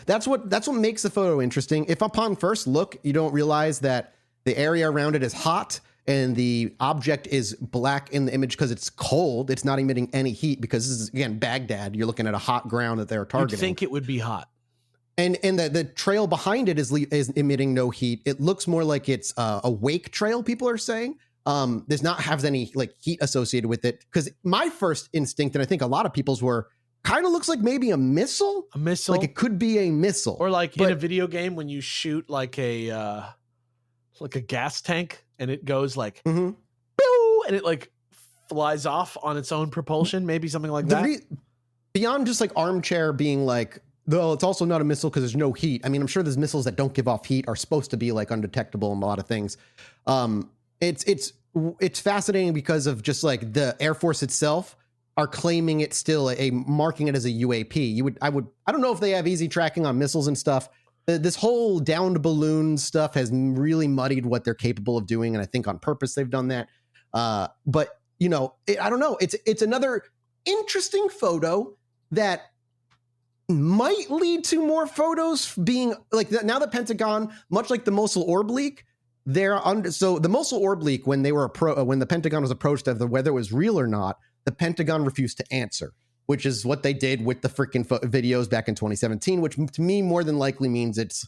That's what makes the photo interesting. If upon first look, you don't realize that the area around it is hot and the object is black in the image because it's cold, it's not emitting any heat because this is, again, Baghdad. You're looking at a hot ground that they're targeting. You'd think it would be hot. And the trail behind it is emitting no heat. It looks more like it's a wake trail, people are saying. Does not have any like heat associated with it. Because my first instinct, and I think a lot of people's were, kind of looks like maybe a missile. A missile. Like it could be a missile. Or like in a video game when you shoot like a gas tank and it goes like, boo, and it like flies off on its own propulsion. Maybe something like that. Beyond just like armchair being like, though it's also not a missile because there's no heat. I mean, I'm sure there's missiles that don't give off heat are supposed to be like undetectable in a lot of things. It's fascinating because of just like the Air Force itself are claiming it's still marking it as a UAP. I don't know if they have easy tracking on missiles and stuff. This whole downed balloon stuff has really muddied what they're capable of doing. And I think on purpose they've done that. But you know, I don't know. It's another interesting photo that might lead to more photos being like now the Pentagon, much like the Mosul orb leak, so the Mosul orb leak, when the Pentagon was approached of whether it was real or not, the Pentagon refused to answer, which is what they did with the freaking videos back in 2017, which to me more than likely means it's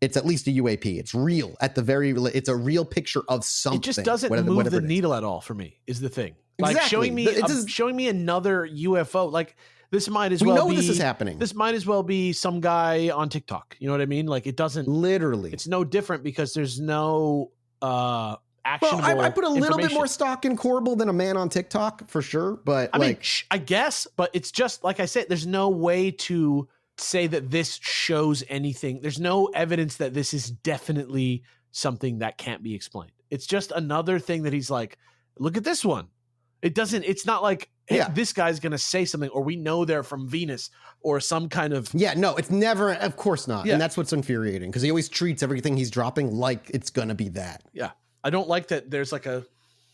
at least a UAP. It's real it's a real picture of something. It just doesn't move the needle at all for me is the thing. Like exactly. showing me another UFO, like this might as well be, this is happening. This might as well be some guy on TikTok. You know what I mean? Like it doesn't literally, it's no different because there's no, actionable. Well, I put a little bit more stock in Corbel than a man on TikTok for sure, but I mean, I guess, but it's just like I said, there's no way to say that this shows anything. There's no evidence that this is definitely something that can't be explained. It's just another thing that he's like, look at this one. It's not like, hey, this guy's going to say something, or we know they're from Venus or some kind of. Yeah, no, it's never, of course not. Yeah. And that's what's infuriating because he always treats everything he's dropping like it's going to be that. Yeah. I don't like that there's like a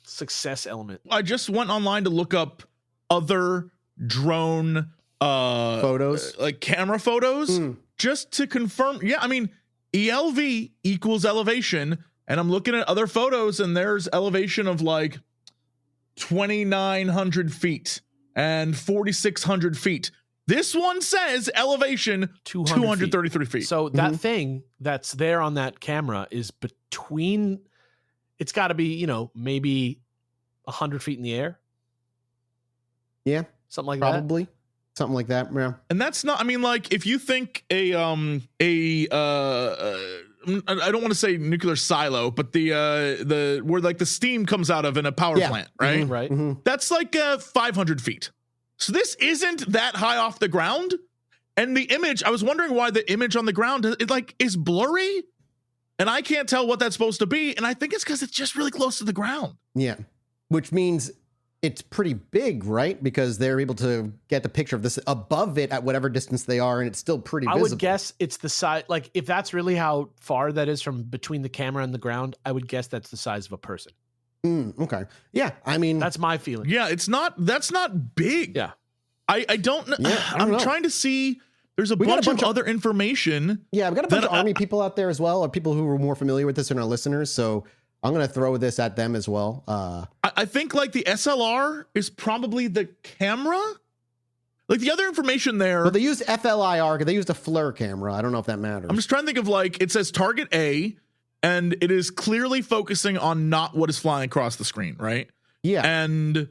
success element. I just went online to look up other drone photos, like camera photos, just to confirm. Yeah, I mean, ELV equals elevation, and I'm looking at other photos, and there's elevation of like 2,900 feet and 4,600 feet. This one says elevation 233 feet. So that thing that's there on that camera is between. It's got to be, maybe 100 feet in the air. Yeah. Something like probably. That. Something like that. Yeah. And that's not, I mean, like if you think I don't want to say nuclear silo, but the where like the steam comes out of in a power plant, right? Mm-hmm. Right. Mm-hmm. That's like 500 feet. So this isn't that high off the ground. And the image, I was wondering why the image on the ground is blurry. And I can't tell what that's supposed to be. And I think it's because it's just really close to the ground. Yeah. Which means it's pretty big, right? Because they're able to get the picture of this above it at whatever distance they are. And it's still pretty visible. I would guess it's the size. Like if that's really how far that is from between the camera and the ground, I would guess that's the size of a person. Okay. Yeah. I mean, that's my feeling. Yeah. That's not big. Yeah. I don't know. Yeah, I'm trying to see. There's a bunch of other information. Yeah, we've got a bunch of Army people out there as well, or people who are more familiar with this than our listeners. So I'm going to throw this at them as well. I think like the SLR is probably the camera. Like the other information there. But they used FLIR. They used a FLIR camera. I don't know if that matters. I'm just trying to think of like, it says target A, and it is clearly focusing on not what is flying across the screen, right? Yeah. And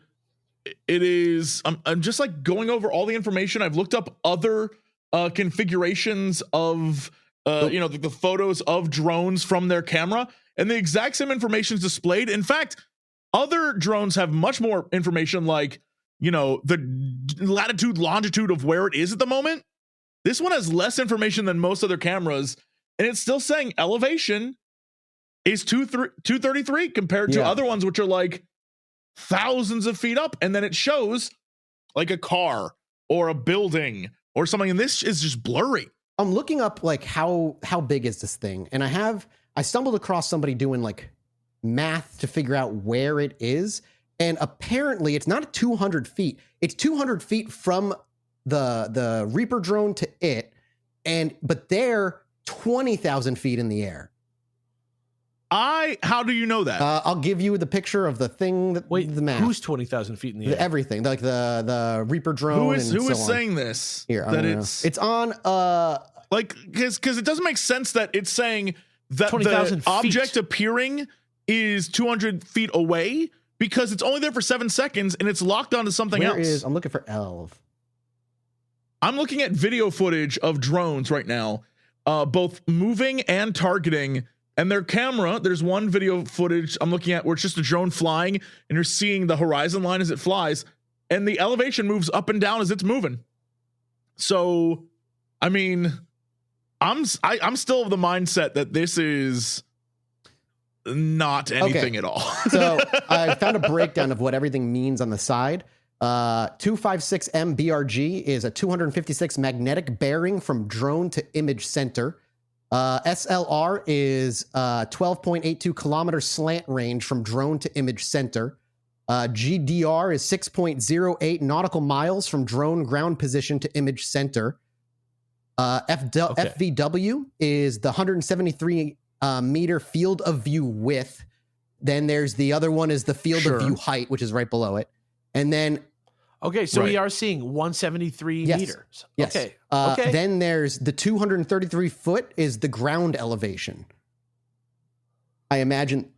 it is, I'm just like going over all the information. I've looked up other configurations of the photos of drones from their camera, and the exact same information is displayed. In fact, other drones have much more information, like the latitude, longitude of where it is at the moment. This one has less information than most other cameras, and it's still saying elevation is 233 compared to other ones, which are like thousands of feet up, and then it shows like a car or a building or something, and this is just blurry. I'm looking up like how big is this thing, and I stumbled across somebody doing like math to figure out where it is, and apparently it's not 200 feet. It's 200 feet from the Reaper drone to it, but they're 20,000 feet in the air. How do you know that? I'll give you the picture of the thing. The math. Who's 20,000 feet in the air? Everything, like the Reaper drone. Who is saying this? Here, it's on. Because it doesn't make sense that it's saying that the object appearing is 200 feet away, because it's only there for 7 seconds and it's locked onto something else. I'm looking for ELV. I'm looking at video footage of drones right now, both moving and targeting. And their camera, there's one video footage I'm looking at where it's just a drone flying, and you're seeing the horizon line as it flies, and the elevation moves up and down as it's moving. So, I mean, I'm still of the mindset that this is not anything at all. So I found a breakdown of what everything means on the side. 256M BRG is a 256 magnetic bearing from drone to image center. SLR is 12.82 kilometer slant range from drone to image center. GDR is 6.08 nautical miles from drone ground position to image center. FVW is the 173 meter field of view width. Then there's the other one is the field of view height, which is right below it. And then so we are seeing 173 meters. Yes. Okay. Then there's the 233 foot is the ground elevation. I imagine.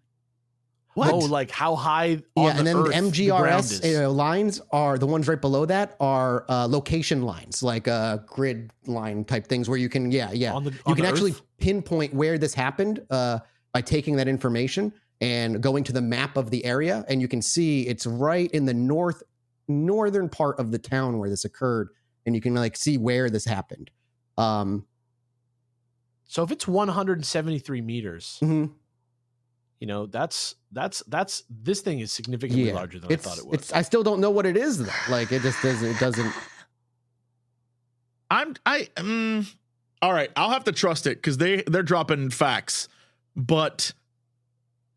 What? Oh, like how high on the and then Earth the MGRS lines are the ones right below that are location lines, like grid line type things where you can, you can actually pinpoint where this happened by taking that information and going to the map of the area, and you can see it's right in the northern part of the town where this occurred, and you can like see where this happened. So if it's 173 meters, that's this thing is significantly larger than I thought it was. I still don't know what it is though. Like it doesn't. All right, I'll have to trust it because they're dropping facts, but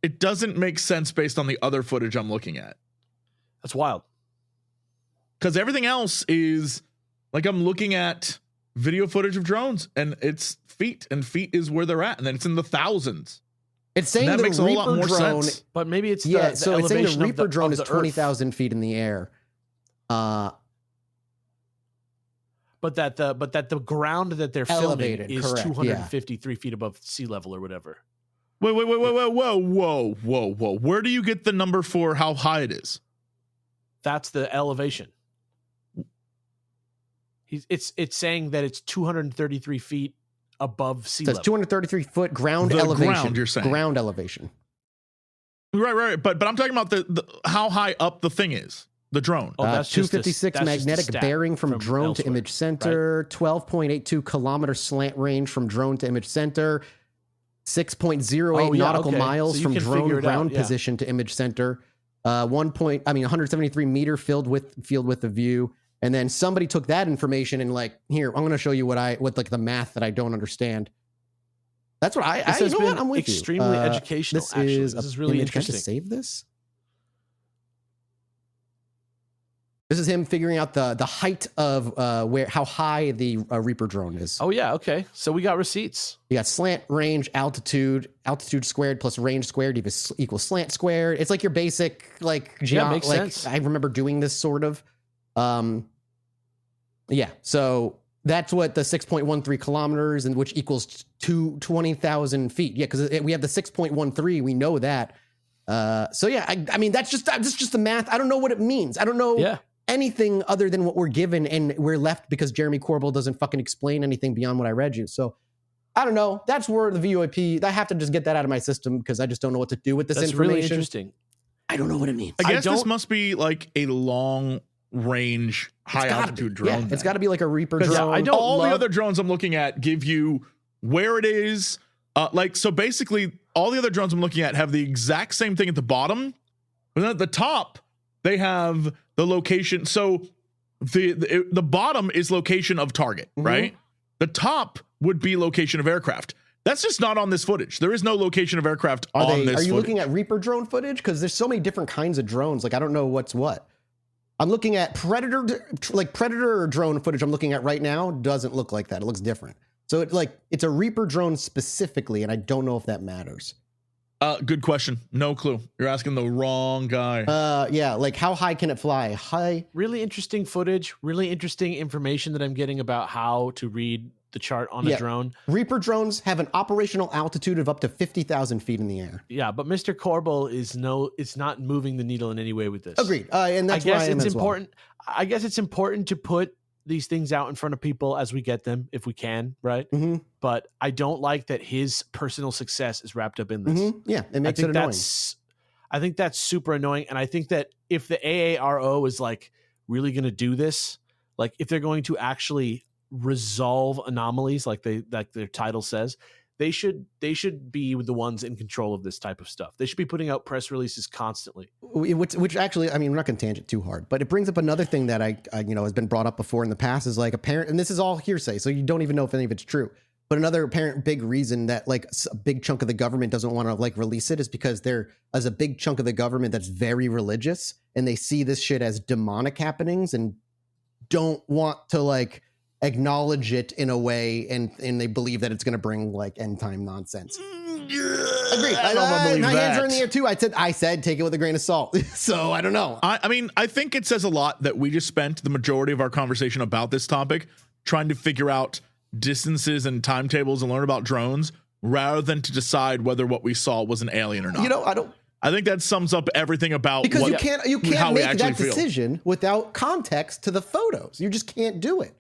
it doesn't make sense based on the other footage I'm looking at. That's wild. Because everything else is like I'm looking at video footage of drones and it's feet, and feet is where they're at, and then it's in the thousands. It's saying that makes a whole lot more drone, sense. But maybe it's so it's saying the Reaper drone is 20,000 feet in the air. But that the ground that they're elevated, filming is 253 feet above sea level or whatever. Wait, whoa. Where do you get the number for how high it is? That's the elevation. It's saying that it's 233 feet above sea level. It's 233 foot ground elevation. Ground, you're saying. Ground elevation. Right. But I'm talking about the how high up the thing is. The drone. Oh, that's 256 magnetic bearing from drone elsewhere, to image center. Right? 12.82 kilometer slant range from drone to image center. 6.08 nautical miles from drone ground position to image center. 173 meter field width of view. And then somebody took that information and like, here, I'm going to show you what like the math that I don't understand. That's what I'm with you. Extremely educational. This is really interesting. Can I just save this? This is him figuring out the height of how high the Reaper drone is. Oh yeah, okay. So we got receipts. You got slant, range, altitude squared plus range squared equals slant squared. It's like your basic makes sense. I remember doing this sort of. So that's what the 6.13 kilometers, and which equals 20,000 feet. Yeah, because we have the 6.13. We know that. I mean that's just the math. I don't know what it means. I don't know. Yeah. anything other than what we're given, and we're left because Jeremy Corbell doesn't fucking explain anything beyond what I read you. So I don't know. That's where the VOIP, I have to just get that out of my system because I just don't know what to do with this information. Really interesting. I don't know what it means. I guess this must be like a long range, high altitude drone. Yeah, it's got to be like a Reaper drone. The other drones I'm looking at give you where it is. So basically, all the other drones I'm looking at have the exact same thing at the bottom, but then at the top they have the location. So the bottom is location of target, right? The top would be location of aircraft. That's just not on this footage. There is no location of aircraft on this footage. Are you looking at Reaper drone footage? Because there's so many different kinds of drones. Like, I don't know what's what. I'm looking at Predator drone footage I'm looking at right now. Doesn't look like that. It looks different. So it's a Reaper drone specifically, and I don't know if that matters. Good question. No clue. You're asking the wrong guy. Yeah, like how high can it fly? High. Really interesting footage. Really interesting information that I'm getting about how to read the chart on a drone. Reaper drones have an operational altitude of up to 50,000 feet in the air. Yeah, but Mr. Corbell it's not moving the needle in any way with this. Agreed. And that's why it's important. Well. I guess it's important to put these things out in front of people as we get them, if we can, right? But I don't like that his personal success is wrapped up in this. Yeah, it makes it annoying. I think that's super annoying, and I think that if the AARO is like really going to do this, like if they're going to actually resolve anomalies like their title says, they should be the ones in control of this type of stuff. They should be putting out press releases constantly. Which actually, I mean, we're not going to tangent too hard, but it brings up another thing that I has been brought up before in the past is like apparent, and this is all hearsay, so you don't even know if any of it's true. But another apparent big reason that like a big chunk of the government doesn't want to like release it is because there is a big chunk of the government that's very religious, and they see this shit as demonic happenings and don't want to like acknowledge it in a way, and they believe that it's going to bring like end time nonsense. Agreed. My hands are in the air too. I said take it with a grain of salt. So I don't know. I mean, I think it says a lot that we just spent the majority of our conversation about this topic trying to figure out distances and timetables and learn about drones rather than to decide whether what we saw was an alien or not. I think that sums up everything about because you can't make that decision without context to the photos. You just can't do it.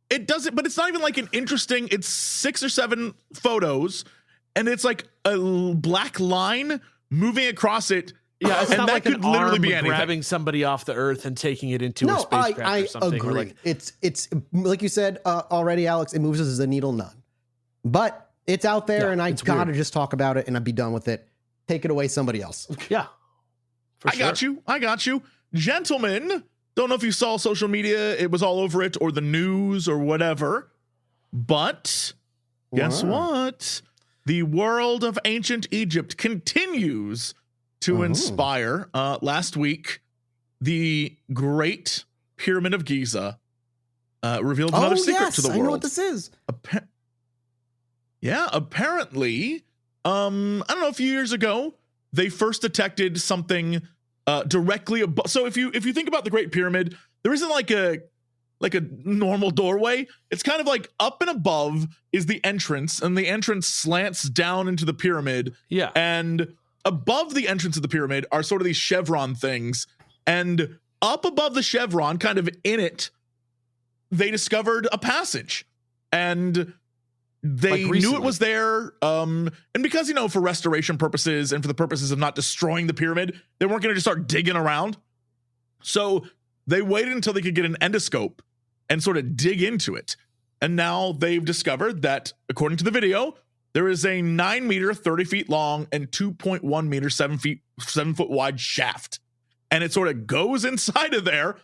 It doesn't, but it's not even like an interesting, it's 6 or 7 photos and it's like a black line moving across it. Yeah, it's not like an arm grabbing somebody off the earth and taking it into a spacecraft or something. I agree. It's like you said already, Alex, it moves as a needle none. But it's out there and I got to just talk about it and I'd be done with it. Take it away, somebody else. Yeah. I got you. Gentlemen, don't know if you saw social media. It was all over it or the news or whatever. But guess what? The world of ancient Egypt continues to inspire. Last week, the Great Pyramid of Giza revealed another secret to the world. I know what this is. Apparently, I don't know, a few years ago, they first detected something directly above. So if you think about the Great Pyramid, there isn't like a normal doorway. It's kind of like up and above is the entrance, and the entrance slants down into the pyramid. Yeah. And above the entrance of the pyramid are sort of these chevron things. And up above the chevron, kind of in it, they discovered a passage. And they knew it was there. And because, for restoration purposes and for the purposes of not destroying the pyramid, they weren't going to just start digging around. So they waited until they could get an endoscope and sort of dig into it. And now they've discovered that, according to the video, there is a 9 meter, 30 feet long and 2.1 meter, 7 foot wide shaft. And it sort of goes inside of there.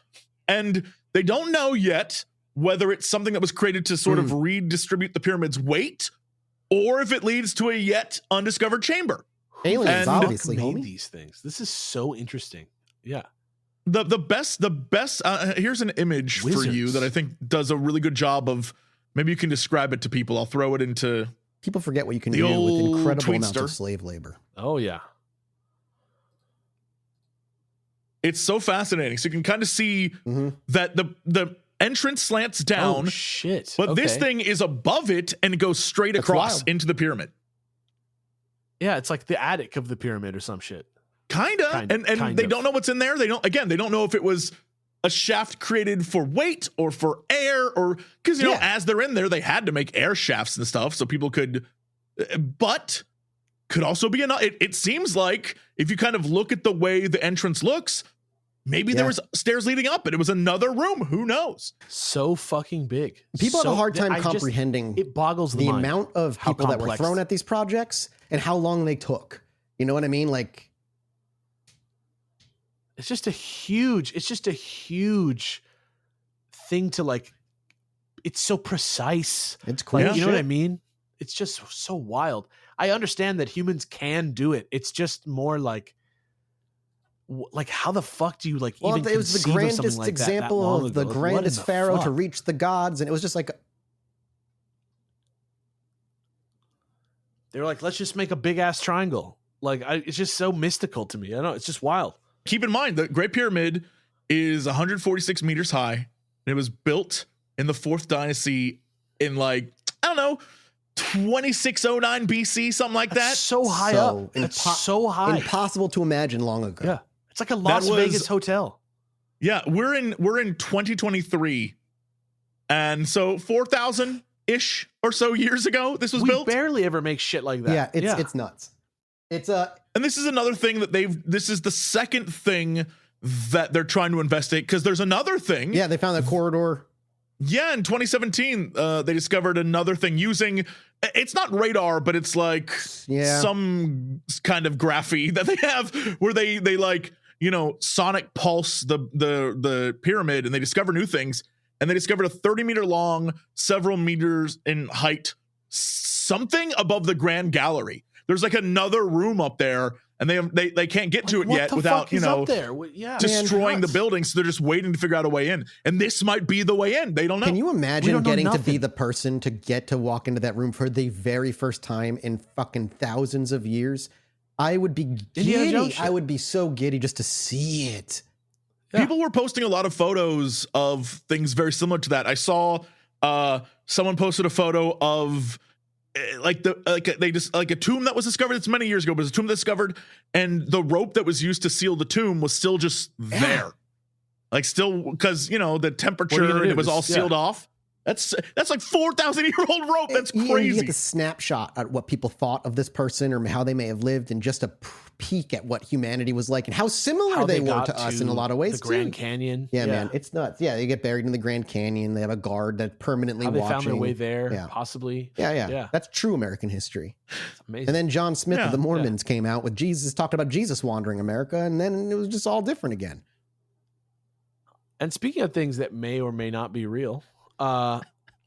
And they don't know yet whether it's something that was created to sort of redistribute the pyramid's weight or if it leads to a yet undiscovered chamber. Aliens, obviously, made these things. This is so interesting. Yeah. The best, here's an image for you that I think does a really good job of, maybe you can describe it to people. I'll throw it into. People forget what you can do with incredible amounts of slave labor. Oh, yeah. It's so fascinating. So you can kind of see that the entrance slants down. Oh, shit. But this thing is above it and it goes straight across into the pyramid. Yeah, it's like the attic of the pyramid or some shit. Kinda. And they don't know what's in there. They don't know if it was a shaft created for weight or for air, or because, you know, as they're in there, they had to make air shafts and stuff so people could, but could also be enough. It seems like if you kind of look at the way the entrance looks, maybe there was stairs leading up and it was another room. Who knows? So fucking big. People have a hard time comprehending it boggles the amount of people that were thrown at these projects and how long they took. You know what I mean? Like, it's just a huge thing to like, it's so precise. It's cool. Like, you know what I mean? It's just so wild. I understand that humans can do it. It's just more like how the fuck do you like even it was the grandest example of the grandest pharaoh to reach the gods. And it was just like, they were like, let's just make a big ass triangle. Like, it's just so mystical to me. I don't know. It's just wild. Keep in mind, the Great Pyramid is 146 meters high. And it was built in the 4th dynasty in like, I don't know, 2609 BC, something like that. So high up. It's so high. Impossible to imagine long ago. Yeah. It's like a Las Vegas hotel. Yeah, we're in 2023. And so 4,000-ish or so years ago this was built. We barely ever make shit like that. Yeah, it's nuts. And this is another thing that this is the second thing that they're trying to investigate, because there's another thing. Yeah, they found that corridor. Yeah, in 2017, they discovered another thing using, it's not radar, but it's like some kind of graphy that they have where they like, you know, sonic pulse the pyramid, and they discover new things. And they discovered a 30-meter long, several meters in height, something above the Grand Gallery. There's like another room up there, and they can't get to it yet without, you know, destroying the building. So they're just waiting to figure out a way in. And this might be the way in. They don't know. Can you imagine getting to be the person to get to walk into that room for the very first time in fucking thousands of years? I would be giddy. I would be so giddy just to see it. Yeah. People were posting a lot of photos of things very similar to that. I saw someone posted a photo of like a tomb that was discovered. It's many years ago, but it was a tomb that's discovered, and the rope that was used to seal the tomb was still just there, like still, because, you know, the temperature and it was all sealed off. That's like 4,000-year-old rope. That's crazy. You get the snapshot at what people thought of this person or how they may have lived, and just a peek at what humanity was like and how similar they were to us in a lot of ways. The Grand Canyon. Yeah, man, it's nuts. Yeah, they get buried in the Grand Canyon. They have a guard that permanently watching. They found their way there, possibly. Yeah. That's true American history. It's amazing. And then John Smith of the Mormons came out with Jesus, talked about Jesus wandering America, and then it was just all different again. And speaking of things that may or may not be real, I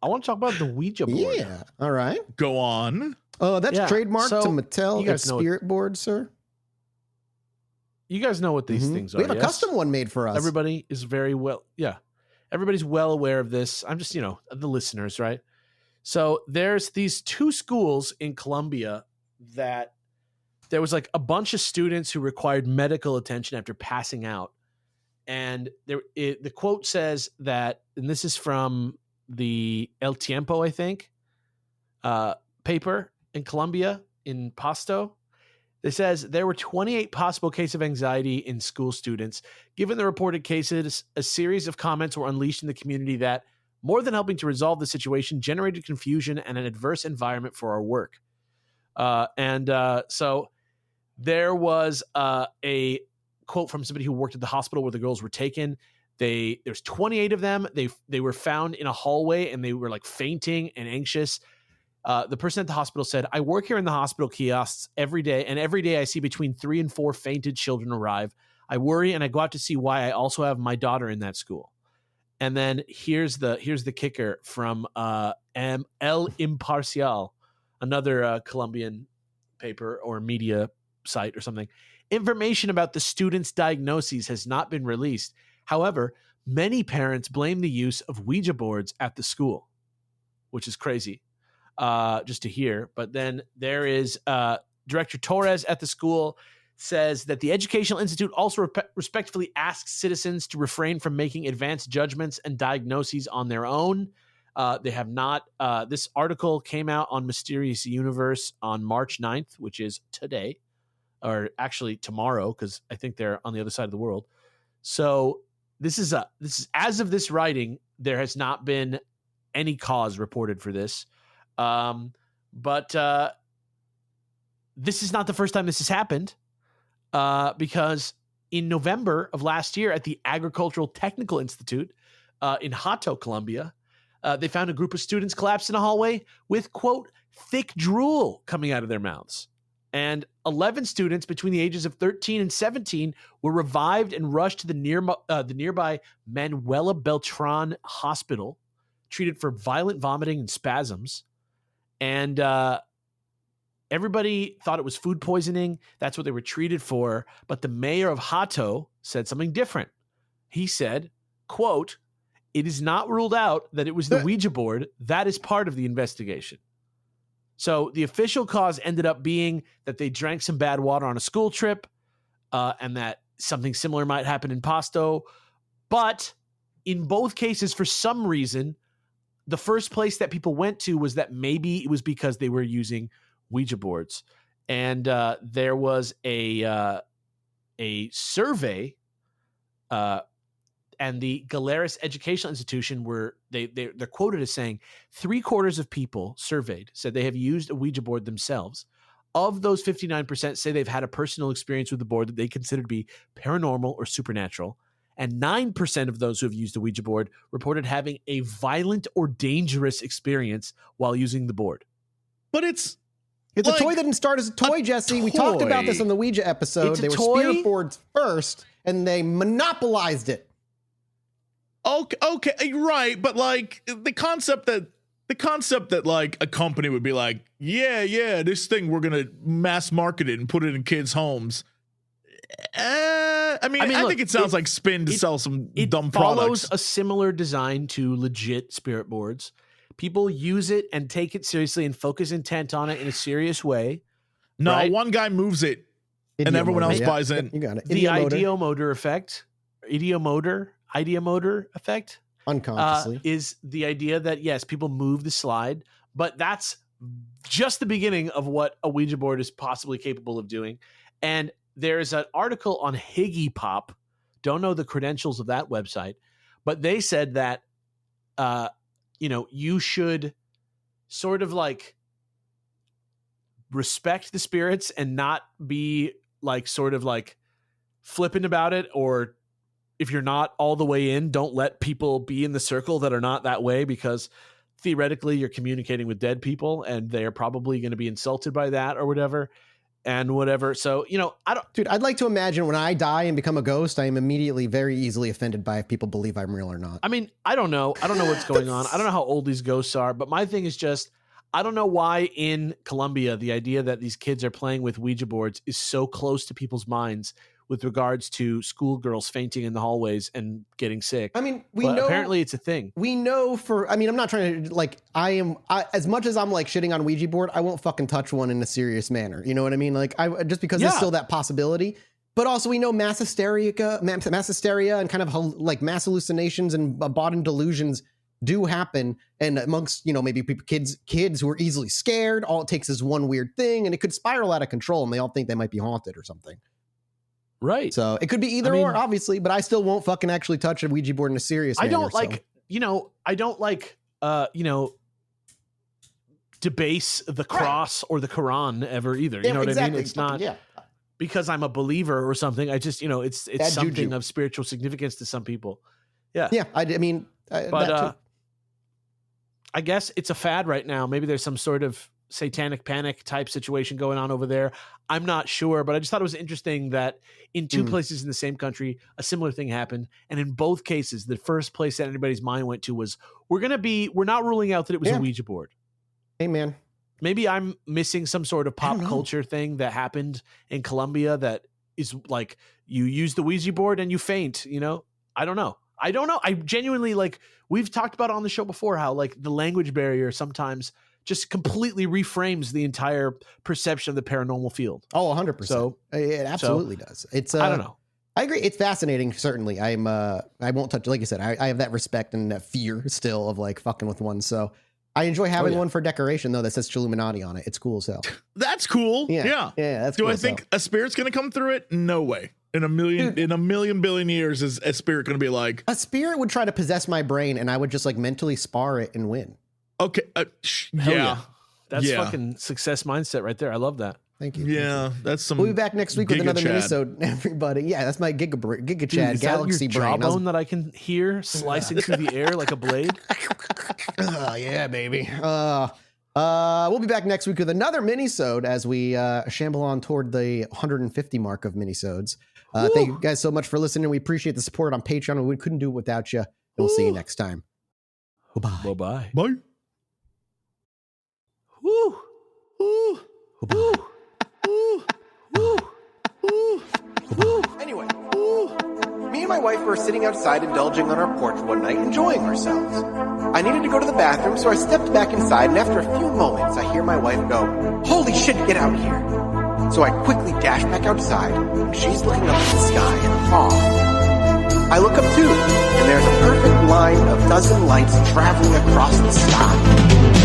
want to talk about the Ouija board. Yeah. All right. Go on. Oh, that's trademarked to Mattel and Spirit Board, sir. You guys know what these things are. We have a custom one made for us. Everybody is very well. Yeah. Everybody's well aware of this. I'm just, the listeners, right? So there's these 2 schools in Colombia that there was like a bunch of students who required medical attention after passing out. And the quote says that, and this is from the El Tiempo, I think, paper in Colombia, in Pasto. It says there were 28 possible cases of anxiety in school students. Given the reported cases, a series of comments were unleashed in the community that, more than helping to resolve the situation, generated confusion and an adverse environment for our work. So there was a quote from somebody who worked at the hospital where the girls were taken. There's 28 of them. They were found in a hallway, and they were like fainting and anxious. The person at the hospital said, "I work here in the hospital kiosks every day, and every day I see between 3 and 4 fainted children arrive. I worry, and I go out to see why. I also have my daughter in that school." And then here's the kicker from El Imparcial, another Colombian paper or media site or something. Information about the students' diagnoses has not been released. However, many parents blame the use of Ouija boards at the school, which is crazy. Just to hear. But then there is Director Torres at the school says that the Educational Institute also respectfully asks citizens to refrain from making advanced judgments and diagnoses on their own. They have not. This article came out on Mysterious Universe on March 9th, which is today, or actually tomorrow, because I think they're on the other side of the world. So this is as of this writing, there has not been any cause reported for this. But this is not the first time this has happened, because in November of last year at the Agricultural Technical Institute in Hato, Colombia, they found a group of students collapsed in a hallway with, quote, thick drool coming out of their mouths. And 11 students between the ages of 13 and 17 were revived and rushed to the nearby Manuela Beltran Hospital, treated for violent vomiting and spasms. And everybody thought it was food poisoning. That's what they were treated for. But the mayor of Hato said something different. He said, quote, "It is not ruled out that it was the Ouija board. That is part of the investigation." So the official cause ended up being that they drank some bad water on a school trip, and that something similar might happen in Pasto. But in both cases, for some reason, the first place that people went to was that maybe it was because they were using Ouija boards. And there was a survey, and the Galeras Educational Institution they're quoted as saying 3/4 of people surveyed said they have used a Ouija board themselves. Of those, 59% say they've had a personal experience with the board that they consider to be paranormal or supernatural. And 9% of those who have used a Ouija board reported having a violent or dangerous experience while using the board. But it's like a toy that didn't start as a toy, Jesse. We talked about this on the Ouija episode. They were spirit boards first, and they monopolized it. Okay, right, but like the concept that like a company would be like, yeah, this thing, we're gonna mass market it and put it in kids' homes. I think it sounds like spin to sell some dumb products. It follows a similar design to legit spirit boards. People use it and take it seriously and focus intent on it in a serious way. No, right? One guy moves it, and everyone else buys in. You got it. The ideomotor effect. Ideomotor effect unconsciously is the idea that, yes, people move the slide, but that's just the beginning of what a Ouija board is possibly capable of doing. And there's an article on Higgy Pop. Don't know the credentials of that website, but they said that you should sort of like respect the spirits and not be like sort of like flippant about it, or if you're not all the way in, don't let people be in the circle that are not that way, because theoretically you're communicating with dead people and they're probably going to be insulted by that or whatever. So, I'd like to imagine when I die and become a ghost, I am immediately very easily offended by if people believe I'm real or not. I mean, I don't know what's going on. I don't know how old these ghosts are, but my thing is just, I don't know why in Colombia, the idea that these kids are playing with Ouija boards is so close to people's minds with regards to schoolgirls fainting in the hallways and getting sick. I mean, we know apparently it's a thing. We know I'm not trying to like, as much as I'm like shitting on Ouija board, I won't fucking touch one in a serious manner. You know what I mean? Like just because there's still that possibility, but also we know mass hysteria and kind of like mass hallucinations and bought-in delusions do happen. And amongst, maybe kids who are easily scared, all it takes is one weird thing and it could spiral out of control and they all think they might be haunted or something. Right. So it could be either or, obviously, but I still won't fucking actually touch a Ouija board in a serious manner. I don't like debase the cross or the Quran ever either. You know what I mean? It's not because I'm a believer or something. I just, it's that something juju of spiritual significance to some people. Yeah. Yeah. I guess it's a fad right now. Maybe there's some sort of satanic panic type situation going on over there. I'm not sure, but I just thought it was interesting that in two places in the same country, a similar thing happened. And in both cases, the first place that anybody's mind went to was, we're not ruling out that it was a Ouija board. Hey, man. Maybe I'm missing some sort of pop culture thing that happened in Colombia that is like, you use the Ouija board and you faint, I don't know. I genuinely, like, we've talked about on the show before how like the language barrier sometimes just completely reframes the entire perception of the paranormal field. Oh, 100%. So it absolutely does. It's I don't know. I agree. It's fascinating. Certainly. I won't touch, like you said, I have that respect and that fear still of like fucking with one. So I enjoy having one for decoration though that says Chilluminati on it. It's cool as hell. That's cool. Yeah. That's cool. Do I think a spirit's going to come through it? No way. in a million billion years is a spirit going to be like? A spirit would try to possess my brain, and I would just like mentally spar it and win. Okay. Yeah. That's fucking success mindset right there. I love that. Thank you. Yeah, that's some. We'll be back next week with another Minisode, everybody. Yeah, that's my Giga Chad Galaxy that your brain. Jawbone that I can hear slicing through the air like a blade. Yeah, baby. We'll be back next week with another Minisode as we shamble on toward the 150 mark of Minisodes. Thank you guys so much for listening. We appreciate the support on Patreon. We couldn't do it without you. And we'll see you next time. Bye-bye. Bye-bye. Bye. Woo. Ooh. Bye. Ooh. Ooh. Ooh. Ooh. Anyway, me and my wife were sitting outside indulging on our porch one night, enjoying ourselves. I needed to go to the bathroom, so I stepped back inside, and after a few moments, I hear my wife go, "Holy shit, get out here." So I quickly dash back outside, and she's looking up at the sky in awe. I look up too, and there's a perfect line of dozen lights traveling across the sky.